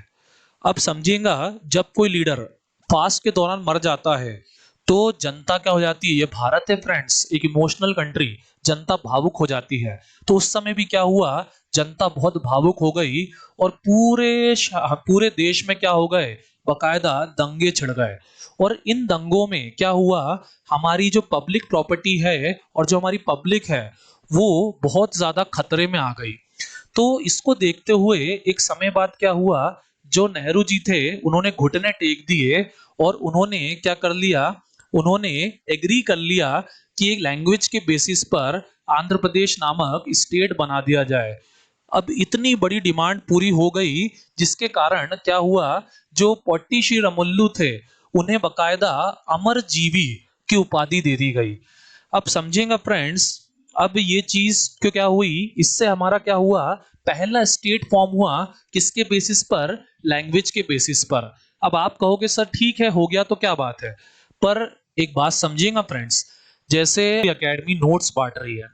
अब समझिएगा, जब कोई लीडर फास्ट के दौरान मर जाता है तो जनता क्या हो जाती है, ये भारत है फ्रेंड्स, एक इमोशनल कंट्री, जनता भावुक हो जाती है। तो उस समय भी क्या हुआ, जनता बहुत भावुक हो गई, और पूरे देश में क्या हो गए, बकायदा दंगे छिड़ गए। और इन दंगों में क्या हुआ, हमारी जो पब्लिक प्रॉपर्टी है और जो हमारी पब्लिक है वो बहुत ज्यादा खतरे में आ गई। तो इसको देखते हुए एक समय बाद क्या हुआ, जो नेहरू जी थे उन्होंने घुटने टेक दिए, और उन्होंने क्या कर लिया, उन्होंने एग्री कर लिया कि एक लैंग्वेज के बेसिस पर आंध्र प्रदेश नामक स्टेट बना दिया जाए। अब इतनी बड़ी डिमांड पूरी हो गई, जिसके कारण क्या हुआ, जो पोट्टी श्री रामुलु थे उन्हें बकायदा अमरजीवी की उपाधि दे दी गई। अब समझेंगे फ्रेंड्स, अब ये चीज क्यों क्या हुई, इससे हमारा क्या हुआ, पहला स्टेट फॉर्म हुआ किसके बेसिस पर, लैंग्वेज के बेसिस पर। अब आप कहोगे सर ठीक है हो गया तो क्या बात है, पर एक बात समझिएगा फ्रेंड्स, जैसे एकेडमी नोट्स बांट रही है,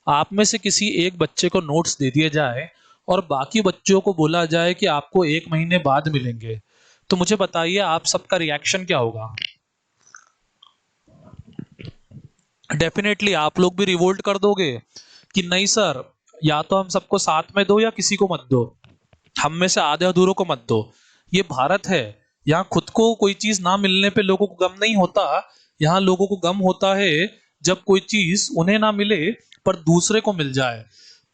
आप में से किसी एक बच्चे को नोट्स दे दिए जाए और बाकी बच्चों को बोला जाए कि आपको 1 महीने बाद मिलेंगे, तो मुझे बताइए आप सबका रिएक्शन क्या होगा। डेफिनेटली आप लोग भी रिवोल्ट कर दोगे कि नहीं सर, या तो हम सबको साथ में दो या किसी को मत दो, हम में से आधे अधूरों को मत दो। ये भारत है, यहाँ खुद को कोई चीज ना मिलने पे लोगों को गम नहीं होता, यहाँ लोगों को गम होता है जब कोई चीज उन्हें ना मिले पर दूसरे को मिल जाए।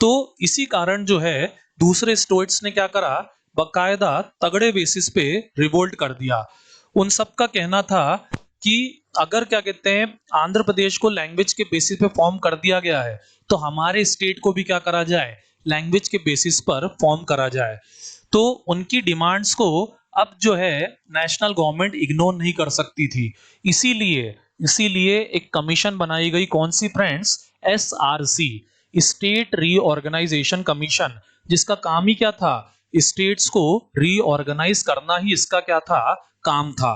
तो इसी कारण जो है दूसरे स्टूडेंट्स ने क्या करा, बकायदा तगड़े बेसिस पे रिवोल्ट कर दिया। उन सब का कहना था कि अगर क्या कहते हैं, आंध्र प्रदेश को लैंग्वेज के बेसिस पे फॉर्म कर दिया गया है, तो हमारे स्टेट को भी क्या करा जाए, लैंग्वेज के बेसिस पर फॉर्म करा जाए। तो उनकी डिमांड्स को अब जो है नेशनल गवर्नमेंट इग्नोर नहीं कर सकती थी। इसीलिए इसीलिए एक कमीशन बनाई गई, कौन सी friends, SRC, state reorganisation commission, जिसका काम ही क्या था, स्टेट्स को रीऑर्गेनाइज करना ही इसका क्या था, काम था।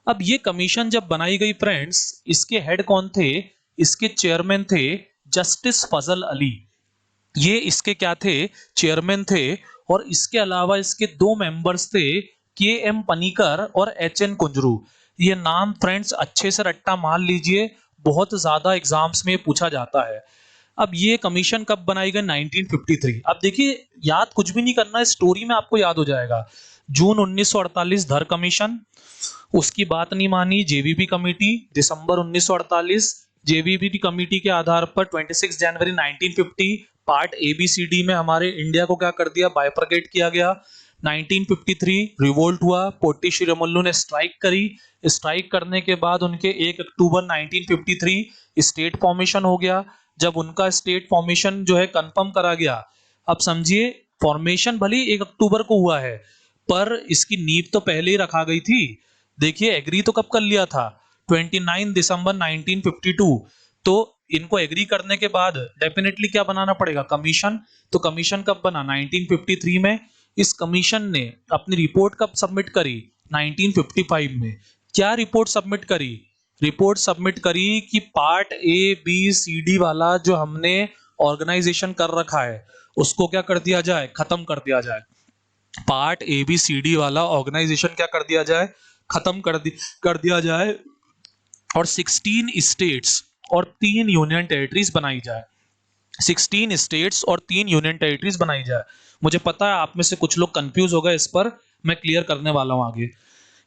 अब ये कमीशन जब बनाई गई फ्रेंड्स, इसके हेड कौन थे, इसके चेयरमैन थे जस्टिस फजल अली, ये इसके क्या थे, चेयरमैन थे। और इसके अलावा इसके 2 मेंबर्स थे, KM पनीकर और HN कुंजरू। ये नाम फ्रेंड्स अच्छे से रट्टा मान लीजिए, बहुत ज्यादा एग्जाम्स में पूछा जाता है। अब ये कमीशन कब बनाई गई, 1953। अब देखिए याद कुछ भी नहीं करना है, स्टोरी में आपको याद हो जाएगा। जून 1948 धर कमीशन, उसकी बात नहीं मानी जेवीबी कमेटी, दिसंबर 1948 जेवीबी कमेटी के आधार पर 26 जनवरी 1950 पार्ट ABCD में हमारे इंडिया को क्या कर दिया, बाइफरकेट किया गया। 1953 रिवोल्ट हुआ, पोट्टी श्री रामुलु ने स्ट्राइक करी। स्ट्राइक करने के बाद उनके 1 अक्टूबर 1953 स्टेट फॉर्मेशन हो गया। जब उनका स्टेट फॉर्मेशन जो है कंफर्म करा गया, अब समझिए फॉर्मेशन भले 1 अक्टूबर को हुआ है, पर इसकी नींव तो पहले ही रखा गई थी। देखिए एग्री तो कब कर लिया था, 29 दिसंबर 1952। तो इनको एग्री करने के बाद डेफिनेटली क्या बनाना पड़ेगा, कमीशन। तो कमीशन कब बना, 1953 में। इस कमीशन ने अपनी रिपोर्ट कब सबमिट करी, 1955 में। क्या रिपोर्ट सबमिट करी, रिपोर्ट सबमिट करी कि पार्ट ABCD वाला जो हमने ऑर्गेनाइजेशन कर रखा है उसको क्या कर दिया जाए, खत्म कर दिया जाए। पार्ट ABCD वाला ऑर्गेनाइजेशन क्या कर दिया जाए, खत्म कर दिया जाए, और 16 स्टेट्स और 3 यूनियन टेरिटरीज बनाई जाए। 16 स्टेट्स और 3 यूनियन टेरिटरीज बनाई जाए। मुझे पता है आप में से कुछ लोग कंफ्यूज हो गए, इस पर मैं क्लियर करने वाला हूं आगे।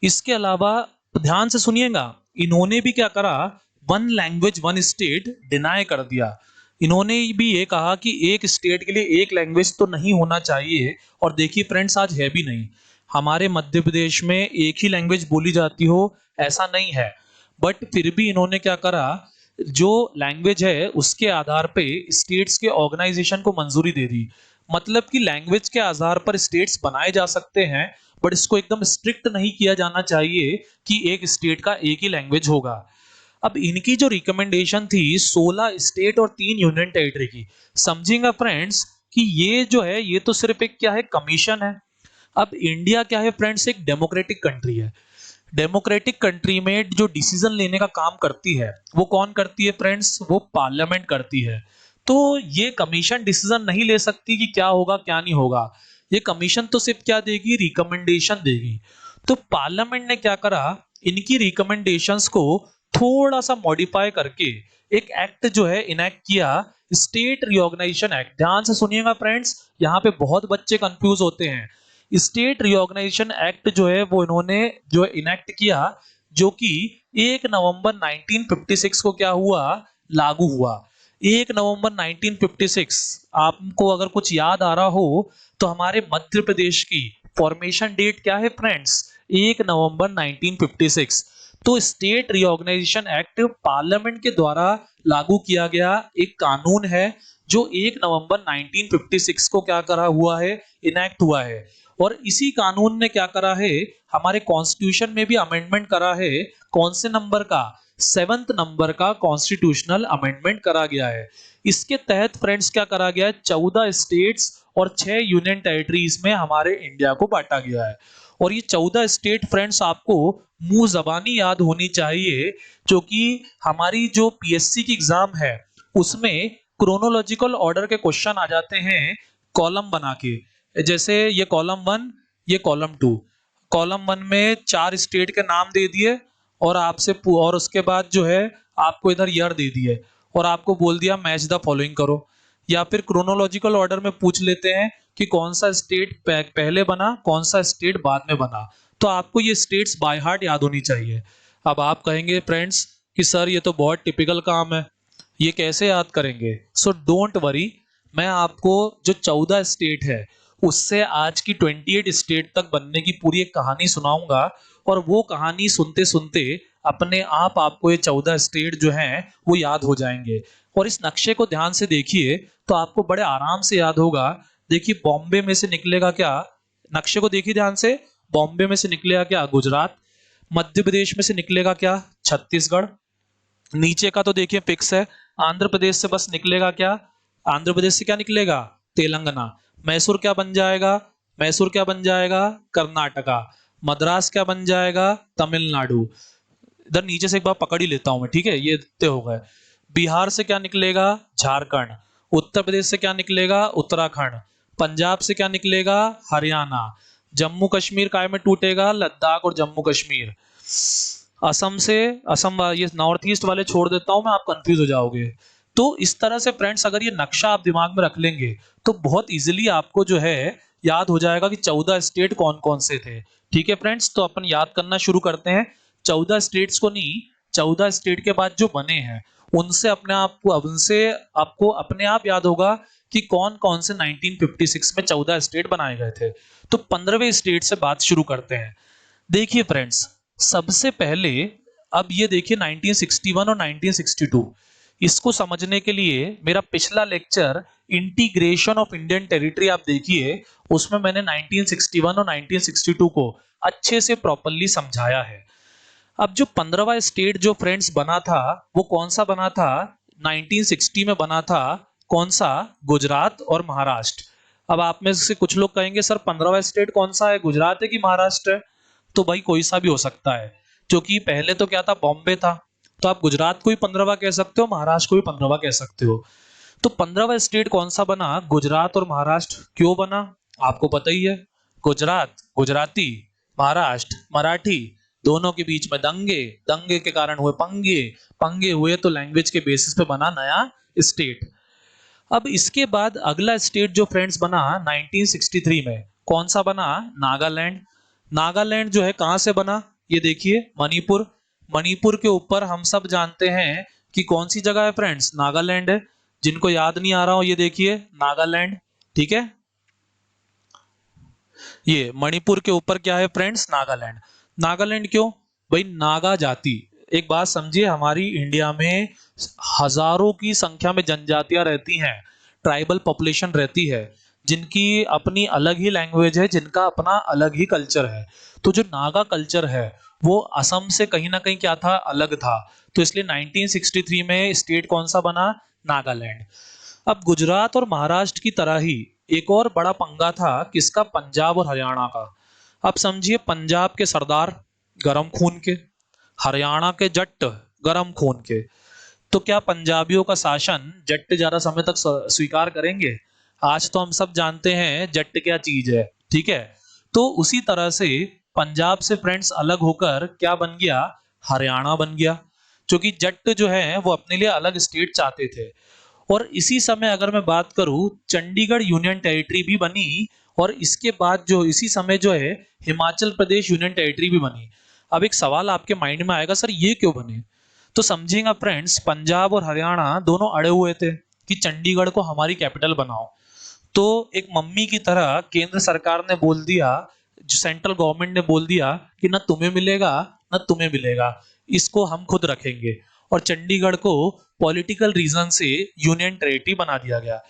इसके अलावा ध्यान से सुनिएगा, इन्होंने भी क्या करा, 1 लैंग्वेज 1 स्टेट डिनाई कर दिया। इन्होंने भी ये कहा कि एक स्टेट के लिए एक लैंग्वेज तो नहीं होना चाहिए। और देखिए फ्रेंड्स, आज है भी नहीं, हमारे मध्य प्रदेश में एक ही लैंग्वेज बोली जाती हो ऐसा नहीं है। बट फिर भी इन्होंने क्या करा, जो लैंग्वेज है उसके आधार पे स्टेट्स के ऑर्गेनाइजेशन को मंजूरी दे दी। मतलब कि लैंग्वेज के आधार पर स्टेट्स बनाए जा सकते हैं, बट इसको एकदम स्ट्रिक्ट नहीं किया जाना चाहिए कि एक स्टेट का एक ही लैंग्वेज होगा। अब इनकी जो रिकमेंडेशन थी 16 स्टेट और 3 यूनियन टेरिटरी की, समझिएगा फ्रेंड्स कि ये जो है ये तो सिर्फ एक क्या है, कमीशन है। अब इंडिया क्या है फ्रेंड्स, एक डेमोक्रेटिक कंट्री है। डेमोक्रेटिक कंट्री में जो डिसीजन लेने का काम करती है वो कौन करती है फ्रेंड्स, वो पार्लियामेंट करती है। तो ये कमीशन डिसीजन नहीं ले सकती कि क्या होगा क्या नहीं होगा। ये कमीशन तो सिर्फ क्या देगी, रिकमेंडेशन देगी। तो पार्लियामेंट ने क्या करा, इनकी रिकमेंडेशंस को थोड़ा सा मॉडिफाई करके एक एक्ट जो है इनेक्ट किया, स्टेट रिऑर्गेनाइजेशन एक्ट। ध्यान से सुनिएगा फ्रेंड्स, यहाँ पे बहुत बच्चे कंफ्यूज होते हैं। स्टेट रिऑर्गेनाइजेशन एक्ट जो है वो इन्होंने जो इनेक्ट किया, जो कि 1 नवंबर 1956 को क्या हुआ, लागू हुआ। 1 नवंबर 1956, आपको अगर कुछ याद आ रहा हो तो हमारे मध्य प्रदेश की फॉर्मेशन डेट क्या है फ्रेंड्स, 1 नवंबर 1956। तो स्टेट रिऑर्गेनाइजेशन एक्ट पार्लियामेंट के द्वारा लागू किया गया एक कानून है, जो 1 नवंबर 1956 को क्या करा हुआ है, इनेक्ट हुआ है। और इसी कानून ने क्या करा है, हमारे कॉन्स्टिट्यूशन में भी अमेंडमेंट करा है। कौन से नंबर का, 7th नंबर का कॉन्स्टिट्यूशनल अमेंडमेंट करा गया है। इसके तहत फ्रेंड्स क्या करा गया है, 14 स्टेट्स और 6 यूनियन टेरिटरीज में हमारे इंडिया को बांटा गया है। और ये 14 स्टेट फ्रेंड्स आपको मुंह जबानी याद होनी चाहिए, क्योंकि हमारी जो पीएससी की एग्जाम है उसमें क्रोनोलॉजिकल ऑर्डर के क्वेश्चन आ जाते हैं कॉलम बना के। जैसे ये कॉलम 1, ये कॉलम 2। कॉलम 1 में 4 स्टेट के नाम दे दिए और आपसे और उसके बाद जो है आपको इधर ईयर दे दिए और आपको बोल दिया मैच द फॉलोइंग करो। या फिर क्रोनोलॉजिकल ऑर्डर में पूछ लेते हैं कि कौन सा स्टेट पहले बना, कौन सा स्टेट बाद में बना। तो आपको ये स्टेट्स बाय हार्ट याद होनी चाहिए। अब आप कहेंगे फ्रेंड्स कि सर ये तो बहुत टिपिकल काम है, ये कैसे याद करेंगे। सो डोंट वरी, मैं आपको जो 14 स्टेट है उससे आज की 28 स्टेट तक बनने की पूरी एक कहानी सुनाऊंगा। और वो कहानी सुनते सुनते अपने आप आपको ये 14 स्टेट जो हैं वो याद हो जाएंगे। और इस नक्शे को ध्यान से देखिए तो आपको बड़े आराम से याद होगा। देखिए बॉम्बे में से निकलेगा क्या, नक्शे को देखिए ध्यान से। बॉम्बे में से निकलेगा क्या, गुजरात। मध्य प्रदेश में से निकलेगा क्या, छत्तीसगढ़। नीचे का तो देखिए फिक्स है। आंध्र प्रदेश से बस निकलेगा क्या, आंध्र प्रदेश से क्या निकलेगा, तेलंगाना। मैसूर क्या बन जाएगा, मैसूर क्या बन जाएगा, कर्नाटका। मद्रास क्या बन जाएगा, तमिलनाडु। इधर नीचे से एक बार पकड़ ही लेता हूं मैं, ठीक है, ये इतने हो गए। बिहार से क्या निकलेगा, झारखंड। उत्तर प्रदेश से क्या निकलेगा, उत्तराखंड। पंजाब से क्या निकलेगा, हरियाणा। जम्मू कश्मीर काय में टूटेगा, लद्दाख और जम्मू कश्मीर। असम से, असम ये नॉर्थ ईस्ट वाले छोड़ देता हूं मैं, आप कंफ्यूज हो जाओगे। तो इस तरह से फ्रेंड्स अगर ये नक्शा आप दिमाग में रख लेंगे तो बहुत इजीली आपको जो है याद हो जाएगा कि 14 स्टेट कौन कौन से थे। ठीक है फ्रेंड्स, तो अपन याद करना शुरू करते हैं। 14 स्टेट्स को नहीं, 14 स्टेट के बाद जो बने हैं उनसे अपने आप को, उनसे आपको अपने आप याद होगा कि कौन कौन से 1956 में 14 स्टेट बनाए गए थे। तो 15वें स्टेट से बात शुरू करते हैं। देखिए फ्रेंड्स, सबसे पहले अब ये देखिए 1961 और 1962, इसको समझने के लिए मेरा पिछला lecture integration of Indian territory आप देखिए, उसमें मैंने 1961 और 1962 को अच्छे से प्रॉपर्ली समझाया है। अब जो 15वां स्टेट जो फ्रेंड्स बना था वो कौन सा बना था, 1960 में बना था। कौन सा, गुजरात और महाराष्ट्र। अब आप में से कुछ लोग कहेंगे सर 15वां स्टेट कौन सा है, गुजरात है कि महाराष्ट्र है। तो भाई कोई सा भी हो सकता है, क्योंकि पहले तो क्या था, बॉम्बे था। तो आप गुजरात को भी 15वां कह सकते हो, महाराष्ट्र को भी 15वां कह सकते हो। तो 15वां स्टेट कौन सा बना, गुजरात और महाराष्ट्र। क्यों बना, आपको पता ही है। गुजरात गुजराती, महाराष्ट्र मराठी, दोनों के बीच में दंगे, दंगे के कारण हुए पंगे, पंगे हुए तो लैंग्वेज के बेसिस पे बना नया स्टेट। अब इसके बाद अगला स्टेट जो फ्रेंड्स बना 1963 में, कौन सा बना, नागालैंड। नागालैंड जो है कहां से बना, ये देखिए मणिपुर। मणिपुर के ऊपर हम सब जानते हैं कि कौन सी जगह है फ्रेंड्स, नागालैंड है। जिनको याद नहीं आ रहा हो ये देखिए नागालैंड, ठीक है। ये मणिपुर के ऊपर क्या है फ्रेंड्स, नागालैंड। नागालैंड क्यों भाई, नागा जाति, एक बात समझिए, हमारी इंडिया में हजारों की संख्या में जनजातियां रहती हैं, ट्राइबल पॉपुलेशन रहती है, जिनकी अपनी अलग ही लैंग्वेज है, जिनका अपना अलग ही कल्चर है। तो जो नागा कल्चर है वो असम से कहीं ना कहीं क्या था, अलग था। तो इसलिए 1963 में स्टेट कौन सा बना, नागालैंड। अब गुजरात और महाराष्ट्र की तरह ही एक और बड़ा पंगा था, किसका, पंजाब और हरियाणा का। अब समझिए, पंजाब के सरदार गरम खून के, हरियाणा के जट्ट गरम खून के। तो क्या पंजाबियों का शासन जट्ट ज्यादा समय तक स्वीकार करेंगे? आज तो हम सब जानते हैं जट्ट क्या चीज है, ठीक है। तो उसी तरह से पंजाब से फ्रेंड्स अलग होकर क्या बन गया, हरियाणा बन गया। क्योंकि जट्ट जो है वो अपने लिए अलग स्टेट चाहते थे। और इसी समय अगर मैं बात करूं, चंडीगढ़ यूनियन टेरिटरी भी बनी। और इसके बाद जो इसी समय जो है हिमाचल प्रदेश यूनियन टेरिटरी भी बनी। अब एक सवाल आपके माइंड में आएगा, सर ये क्यों बने? तो समझिएगा फ्रेंड्स, पंजाब और हरियाणा दोनों अड़े हुए थे कि चंडीगढ़ को हमारी कैपिटल बनाओ। तो एक मम्मी की तरह केंद्र सरकार ने बोल दिया, जो सेंट्रल गवर्नमेंट ने बोल दिया कि ना तुम्हें मिलेगा ना तुम्हें मिलेगा, इसको हम खुद रखेंगे। और चंडीगढ़ को पॉलिटिकल रीजन से यूनियन टेरिटरी बना दिया गया।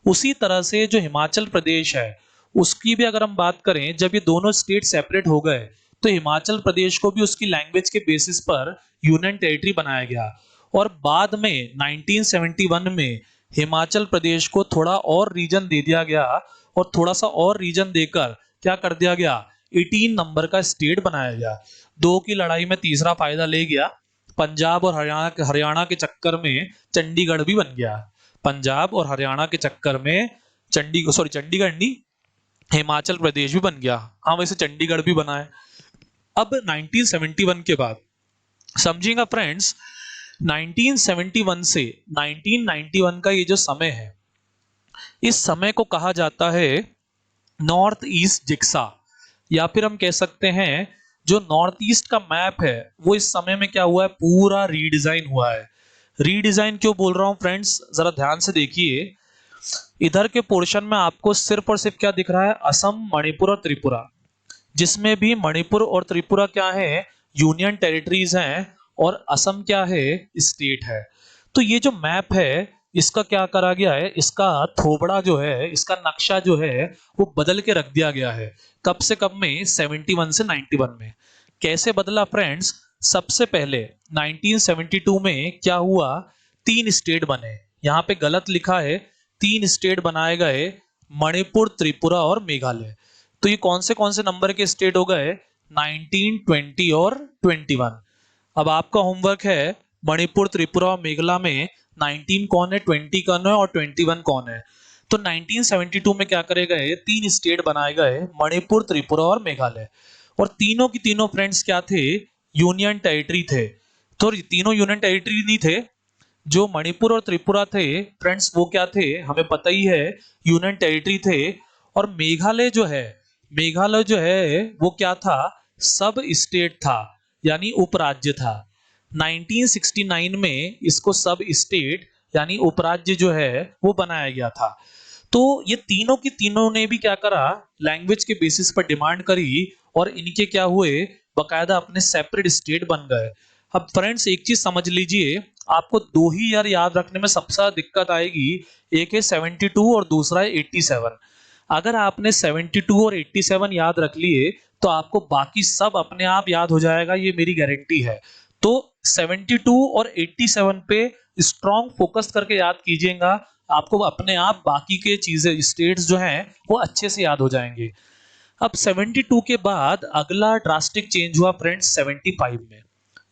उसी तरह से जो हिमाचल प्रदेश है उसकी भी अगर हम बात करें, जब ये दोनों स्टेट सेपरेट हो गए तो हिमाचल प्रदेश को भी उसकी लैंग्वेज के बेसिस पर यूनियन टेरिटरी बनाया गया। और बाद में 1971 में हिमाचल प्रदेश को थोड़ा और रीजन दे दिया गया। और थोड़ा सा और रीजन देकर क्या कर दिया गया, 18 नंबर का स्टेट बनाया गया। दो की लड़ाई में तीसरा फायदा ले गया। पंजाब और हरियाणा के चक्कर में चंडीगढ़ भी बन गया। पंजाब और हरियाणा के चक्कर में चंडीगढ़ नहीं, हिमाचल प्रदेश भी बन गया। हाँ, वैसे चंडीगढ़ भी बना है। अब 1971 के बाद समझिएगा फ्रेंड्स, 1971 से 1991 का ये जो समय है, इस समय को कहा जाता है नॉर्थ ईस्ट जिक्सा। या फिर हम कह सकते हैं जो नॉर्थ ईस्ट का मैप है वो इस समय में क्या हुआ है, पूरा रीडिजाइन हुआ है। रीडिजाइन क्यों बोल रहा हूं फ्रेंड्स, जरा ध्यान से देखिए। इधर के पोर्शन में आपको सिर्फ और सिर्फ क्या दिख रहा है, असम, मणिपुर और त्रिपुरा। जिसमें भी मणिपुर और त्रिपुरा क्या है, यूनियन टेरिटरीज हैं। और असम क्या है, स्टेट है। तो ये जो मैप है इसका क्या करा गया है, इसका थोबड़ा जो है, इसका नक्शा जो है वो बदल के रख दिया गया है। कब से कब में, 71 से 91 में। कैसे बदला फ्रेंड्स, सबसे पहले 1972 में क्या हुआ, 3 स्टेट बने। यहाँ पे गलत लिखा है, 3 स्टेट बनाए गए, मणिपुर, त्रिपुरा और मेघालय। तो ये कौन से नंबर के स्टेट हो गए, 19, 20 और 21। अब आपका होमवर्क है, मणिपुर, त्रिपुरा और मेघालय में 19 कौन है, 20 कौन है और 21 कौन है। तो 1972 में क्या करे गए, 3 स्टेट बनाए गए, मणिपुर, त्रिपुरा और मेघालय। और तीनों की तीनों फ्रेंड्स क्या थे, यूनियन टेरिटरी थे। तो तीनों यूनियन टेरिटरी नहीं थे। जो मणिपुर और त्रिपुरा थे फ्रेंड्स वो क्या थे, हमें पता ही है, यूनियन टेरिटरी थे। और मेघालय जो है वो क्या था, सब स्टेट था, यानी उपराज्य था। 1969 में इसको सब स्टेट यानी उपराज्य जो है वो बनाया गया था। तो ये तीनों की तीनों ने भी क्या करा, लैंग्वेज के बेसिस पर डिमांड करी। और इनके क्या हुए, बकायदा अपने सेपरेट स्टेट बन गए। अब फ्रेंड्स एक चीज समझ लीजिए, आपको दो ही यार याद रखने में सबसे ज्यादा दिक्कत आएगी। एक है 72 और दूसरा है 87। अगर आपने 72 और 87 याद रख लिए तो आपको बाकी सब अपने आप याद हो जाएगा, ये मेरी गारंटी है। तो 72 और 87 पे स्ट्रॉन्ग फोकस करके याद कीजिएगा, आपको अपने आप बाकी के चीजें, स्टेट्स जो हैं वो अच्छे से याद हो जाएंगे। अब 72 के बाद अगला ड्रास्टिक चेंज हुआ फ्रेंड्स 75 में,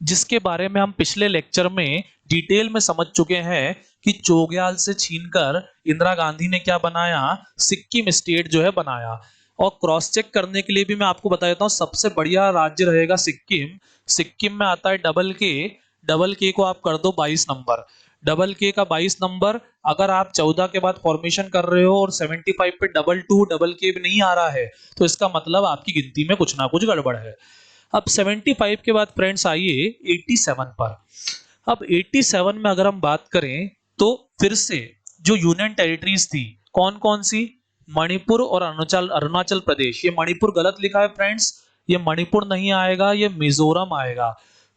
जिसके बारे में हम पिछले लेक्चर में डिटेल में समझ चुके हैं कि चोग्याल से छीनकर इंदिरा गांधी ने क्या बनाया, सिक्किम स्टेट जो है बनाया। और क्रॉस चेक करने के लिए भी मैं आपको बता देता हूँ, सबसे बढ़िया राज्य रहेगा सिक्किम। सिक्किम में आता है डबल के। डबल के को आप कर दो 22 नंबर। डबल के का 22 नंबर। अगर आप 14 के बाद फॉर्मेशन कर रहे हो और 75 पे डबल टू डबल के भी नहीं आ रहा है तो इसका मतलब आपकी गिनती में कुछ ना कुछ गड़बड़ है। अब 75 के बाद फ्रेंड्स आइए 87 पर। अब 87 में अगर हम बात करें तो फिर से जो यूनियन टेरिटरीज थी, कौन कौन सी, मणिपुर और अरुणाचल अरुणाचल प्रदेश। ये मणिपुर गलत लिखा है फ्रेंड्स, ये मणिपुर नहीं आएगा, ये मिजोरम आएगा।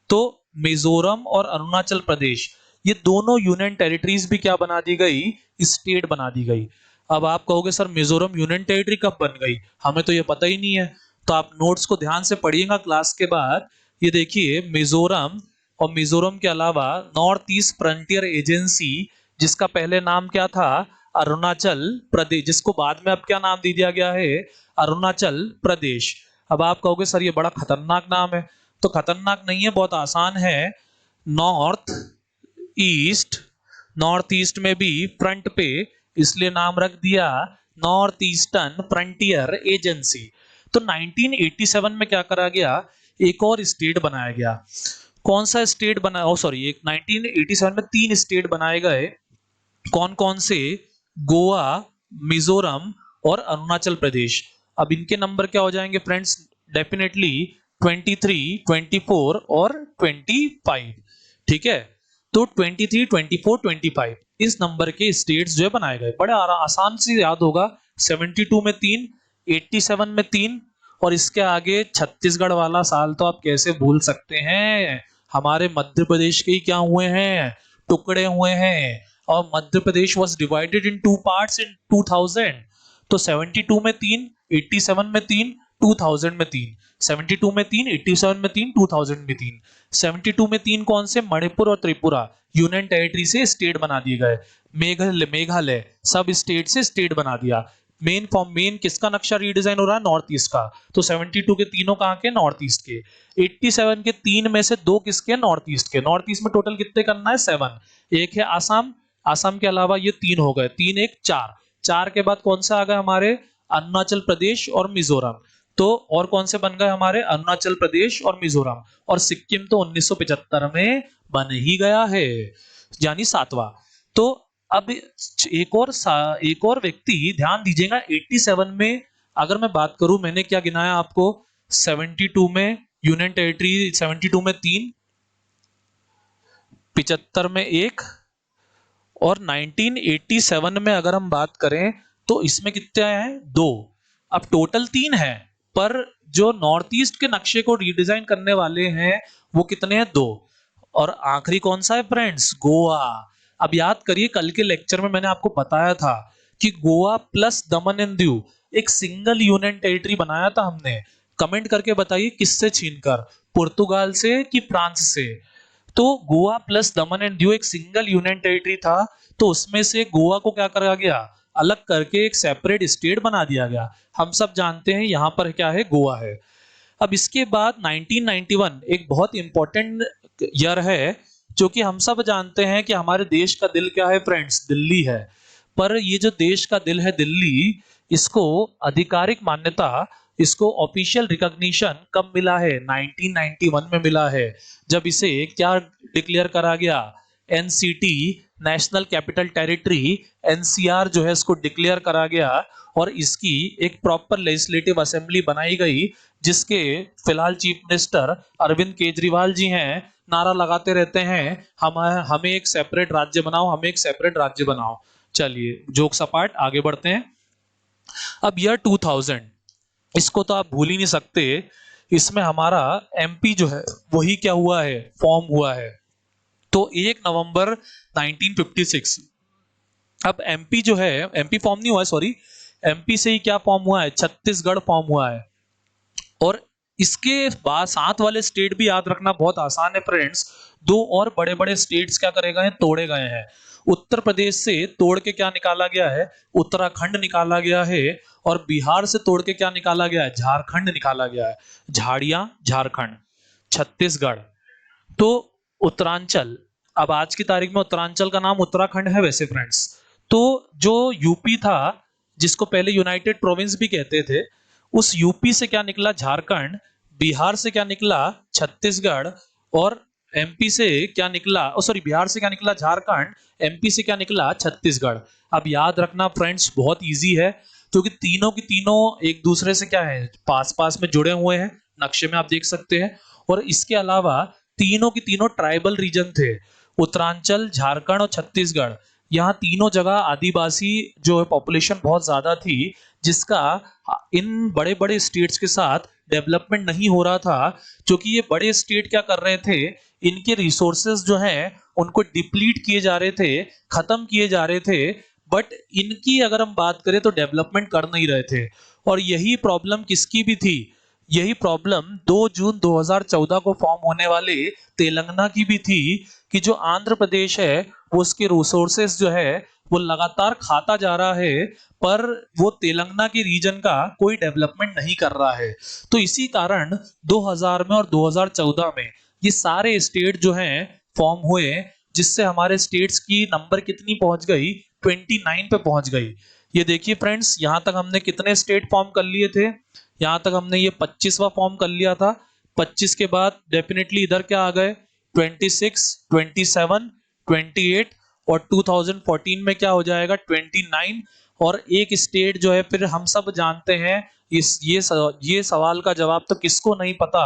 तो मिजोरम और अरुणाचल प्रदेश ये दोनों यूनियन टेरिटरीज भी क्या बना दी गई, स्टेट बना दी गई। अब आप कहोगे सर मिजोरम यूनियन टेरिटरी कब बन गई, हमें तो ये पता ही नहीं है। तो आप नोट्स को ध्यान से पढ़िएगा क्लास के बाद। ये देखिए मिजोरम, और मिजोरम के अलावा नॉर्थ ईस्ट फ्रंटियर एजेंसी, जिसका पहले नाम क्या था, अरुणाचल प्रदेश, जिसको बाद में अब क्या नाम दे दिया गया है, अरुणाचल प्रदेश। अब आप कहोगे सर ये बड़ा खतरनाक नाम है, तो खतरनाक नहीं है, बहुत आसान है। नॉर्थ ईस्ट, नॉर्थ ईस्ट में भी फ्रंट पे, इसलिए नाम रख दिया नॉर्थ ईस्टर्न फ्रंटियर एजेंसी। तो 1987 में क्या करा गया, एक और स्टेट बनाया गया। कौन सा स्टेट बना, ओ सॉरी, एक 1987 में 3 स्टेट बनाए गए। कौन कौन से, गोवा, मिजोरम और अरुणाचल प्रदेश। अब इनके नंबर क्या हो जाएंगे फ्रेंड्स, डेफिनेटली 23, 24 और 25। ठीक है, तो 23, 24, 25 इस नंबर के स्टेट्स जो है बनाए गए। बड़े आसान से याद होगा। 72 में 3, 87 में 3, और इसके आगे छत्तीसगढ़ वाला साल तो आप कैसे भूल सकते हैं, हमारे मध्य प्रदेश के ही क्या हुए हैं, टुकड़े हुए हैं। और Madhya Pradesh was divided in 2 parts in 2000। तो 72 में 3, 87 में 3, 2000 में 3, 72 में 3, 87 में 3, 2000 में 3। 72 में 3 कौन से, मणिपुर और त्रिपुरा यूनियन टेरिटरी से स्टेट बना दिए गए। मेघालय सब स्टेट से स्टेट बना दिया। मेन किसका नक्शा रीडिजाइन हो रहा है, नॉर्थ ईस्ट का। तो 72 के तीनों कहां के, नॉर्थ ईस्ट के। 87 के 3 में से 2 किसके, नॉर्थ ईस्ट के। नॉर्थ ईस्ट में टोटल कितने करना है, 7। एक है आसाम, आसाम के अलावा ये 3 हो गए, 3 1 4। 4 के बाद कौन सा आ गया हमारे, अरुणाचल प्रदेश और मिजोरम। तो और कौन से बन गए हमारे, अरुणाचल प्रदेश और मिजोरम। और सिक्किम तो 1975 में बन ही गया है, यानी 7वां। तो अब एक और व्यक्ति ध्यान दीजिएगा, 87 में अगर मैं बात करूं, मैंने क्या गिनाया आपको, 72 में यूनियन टेरिटरी, 72 में 3, 75 में 1, और 1987 में अगर हम बात करें तो इसमें कितने हैं, 2। अब टोटल 3 है, पर जो नॉर्थ ईस्ट के नक्शे को रीडिजाइन करने वाले हैं वो कितने हैं, 2। और आखिरी कौन सा है फ्रेंड्स, गोवा। अब याद करिए, कल के लेक्चर में मैंने आपको बताया था कि Goa plus Daman and Diu एक सिंगल यूनियन टेरिटरी बनाया था हमने। कमेंट करके बताइए किससे छीनकर, पुर्तगाल से कि फ्रांस से। तो Goa plus Daman and Diu एक सिंगल यूनियन टेरिटरी था, तो उसमें से गोवा को क्या करा गया, अलग करके एक सेपरेट स्टेट बना दिया गया। हम सब जानते हैं यहाँ पर क्या है, गोवा है। अब इसके बाद 1991 एक बहुत इंपॉर्टेंट ईयर है, जो कि हम सब जानते हैं कि हमारे देश का दिल क्या है फ्रेंड्स, दिल्ली है। पर ये जो देश का दिल है दिल्ली, इसको आधिकारिक मान्यता, इसको ऑफिशियल रिकॉग्निशन कब मिला है, 1991 में मिला है, जब इसे क्या डिक्लेयर करा गया, NCT, national capital territory, NCR जो है इसको डिक्लेयर करा गया। और इसकी एक प्रॉपर लेजिस्लेटिव असेंबली बनाई गई, जिसके फिलहाल चीफ मिनिस्टर अरविंद केजरीवाल जी हैं। नारा लगाते रहते हैं, हमें एक सेपरेट राज्य बनाओ, हमें एक सेपरेट राज्य बनाओ। चलिए जोक्स अपार्ट, आगे बढ़ते हैं। अब ईयर 2000, इसको तो आप भूल ही नहीं सकते। इसमें हमारा एमपी जो है वही क्या हुआ है, फॉर्म हुआ है। तो 1 नवंबर 1956। अब एमपी जो है, एमपी फॉर्म नहीं हुआ है, सॉरी, एमपी से ही क्या फॉर्म हुआ है, छत्तीसगढ़ फॉर्म हुआ है। और इसके बाद साथ वाले स्टेट भी याद रखना बहुत आसान है फ्रेंड्स। 2 और बड़े बड़े स्टेट्स क्या करे गए हैं, तोड़े गए हैं। उत्तर प्रदेश से तोड़ के क्या निकाला गया है, उत्तराखंड निकाला गया है। और बिहार से तोड़ के क्या निकाला गया है, झारखंड निकाला गया है। झाड़ियां झारखंड, छत्तीसगढ़, तो उत्तरांचल। अब आज की तारीख में उत्तरांचल का नाम उत्तराखंड है वैसे फ्रेंड्स। तो जो यूपी था, जिसको पहले यूनाइटेड प्रोविंस भी कहते थे, उस यूपी से क्या निकला, झारखंड। बिहार से क्या निकला, छत्तीसगढ़। और एमपी से क्या निकला, सॉरी, बिहार से क्या निकला, झारखंड। एमपी से क्या निकला, छत्तीसगढ़। अब याद रखना फ्रेंड्स, बहुत इजी है, क्योंकि तीनों की तीनों एक दूसरे से क्या है, पास पास में जुड़े हुए हैं, नक्शे में आप देख सकते हैं। और इसके अलावा तीनों की तीनों ट्राइबल रीजन थे, उत्तरांचल, झारखंड और छत्तीसगढ़। यहाँ तीनों जगह आदिवासी जो है पॉपुलेशन बहुत ज्यादा थी, जिसका इन बड़े-बड़े स्टेट्स के साथ डेवलपमेंट नहीं हो रहा था, क्योंकि ये बड़े स्टेट क्या कर रहे थे, इनके रिसोर्सेज जो हैं उनको डिप्लीट किए जा रहे थे, खत्म किए जा रहे थे, बट इनकी अगर हम बात करें तो डेवलपमेंट कर नहीं रहे थे। और यही प्रॉब्लम किसकी भी थी, यही प्रॉब्लम 2 जून 2014 को फॉर्म होने वाले तेलंगाना की भी थी, कि जो आंध्र प्रदेश है वो उसके रिसोर्सेस जो है वो लगातार खाता जा रहा है, पर वो तेलंगाना के रीजन का कोई डेवलपमेंट नहीं कर रहा है। तो इसी कारण 2000 में और 2014 में ये सारे स्टेट जो हैं फॉर्म हुए, जिससे हमारे स्टेट्स की नंबर कितनी पहुंच गई, 29 पे पहुंच गई। ये देखिए फ्रेंड्स, यहां तक हमने कितने स्टेट फॉर्म कर लिए थे, यहां तक हमने ये 25वां फॉर्म कर लिया था। 25 के बाद डेफिनेटली इधर क्या आ गए, 26, 27, 28, और 2014 में क्या हो जाएगा 29। और एक स्टेट जो है, फिर हम सब जानते हैं ये सवाल का जवाब तो किसको नहीं पता,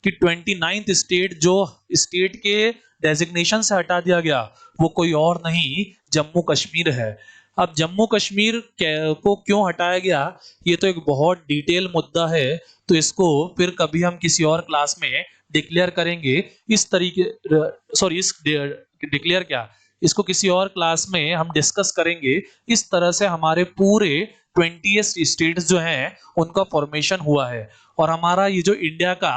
कि 29th स्टेट जो स्टेट के डेजिग्नेशन से हटा दिया गया वो कोई और नहीं, जम्मू कश्मीर है। अब जम्मू कश्मीर को क्यों हटाया गया, ये तो एक बहुत डिटेल मुद्दा है, तो इसको फिर कभी हम किसी और क्लास में डिक्लेयर करेंगे। इस तरीके सॉरी इस डिक्लेयर क्या, इसको किसी और क्लास में हम डिस्कस करेंगे। इस तरह से हमारे पूरे 20 स्टेट्स जो हैं उनका फॉर्मेशन हुआ है, और हमारा ये जो इंडिया का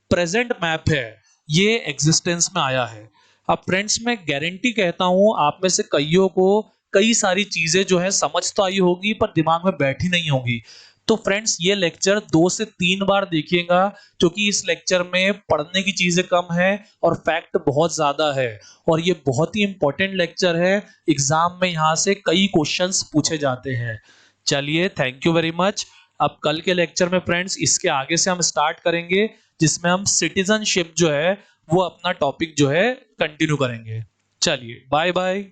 प्रेजेंट मैप है ये एग्जिस्टेंस में आया है। अब फ्रेंड्स, मैं गारंटी कहता हूं आप में से कईयों को कई सारी चीजें जो है समझ तो आई होगी, पर दिमाग में बैठी नहीं होगी। तो फ्रेंड्स, ये लेक्चर 2 से 3 बार देखिएगा, क्योंकि इस लेक्चर में पढ़ने की चीजें कम है और फैक्ट बहुत ज्यादा है, और ये बहुत ही इंपॉर्टेंट लेक्चर है। एग्जाम में यहाँ से कई क्वेश्चंस पूछे जाते हैं। चलिए, थैंक यू वेरी मच। अब कल के लेक्चर में फ्रेंड्स इसके आगे से हम स्टार्ट करेंगे, जिसमें हम सिटीजनशिप जो है वो अपना टॉपिक जो है कंटिन्यू करेंगे। चलिए, बाय बाय।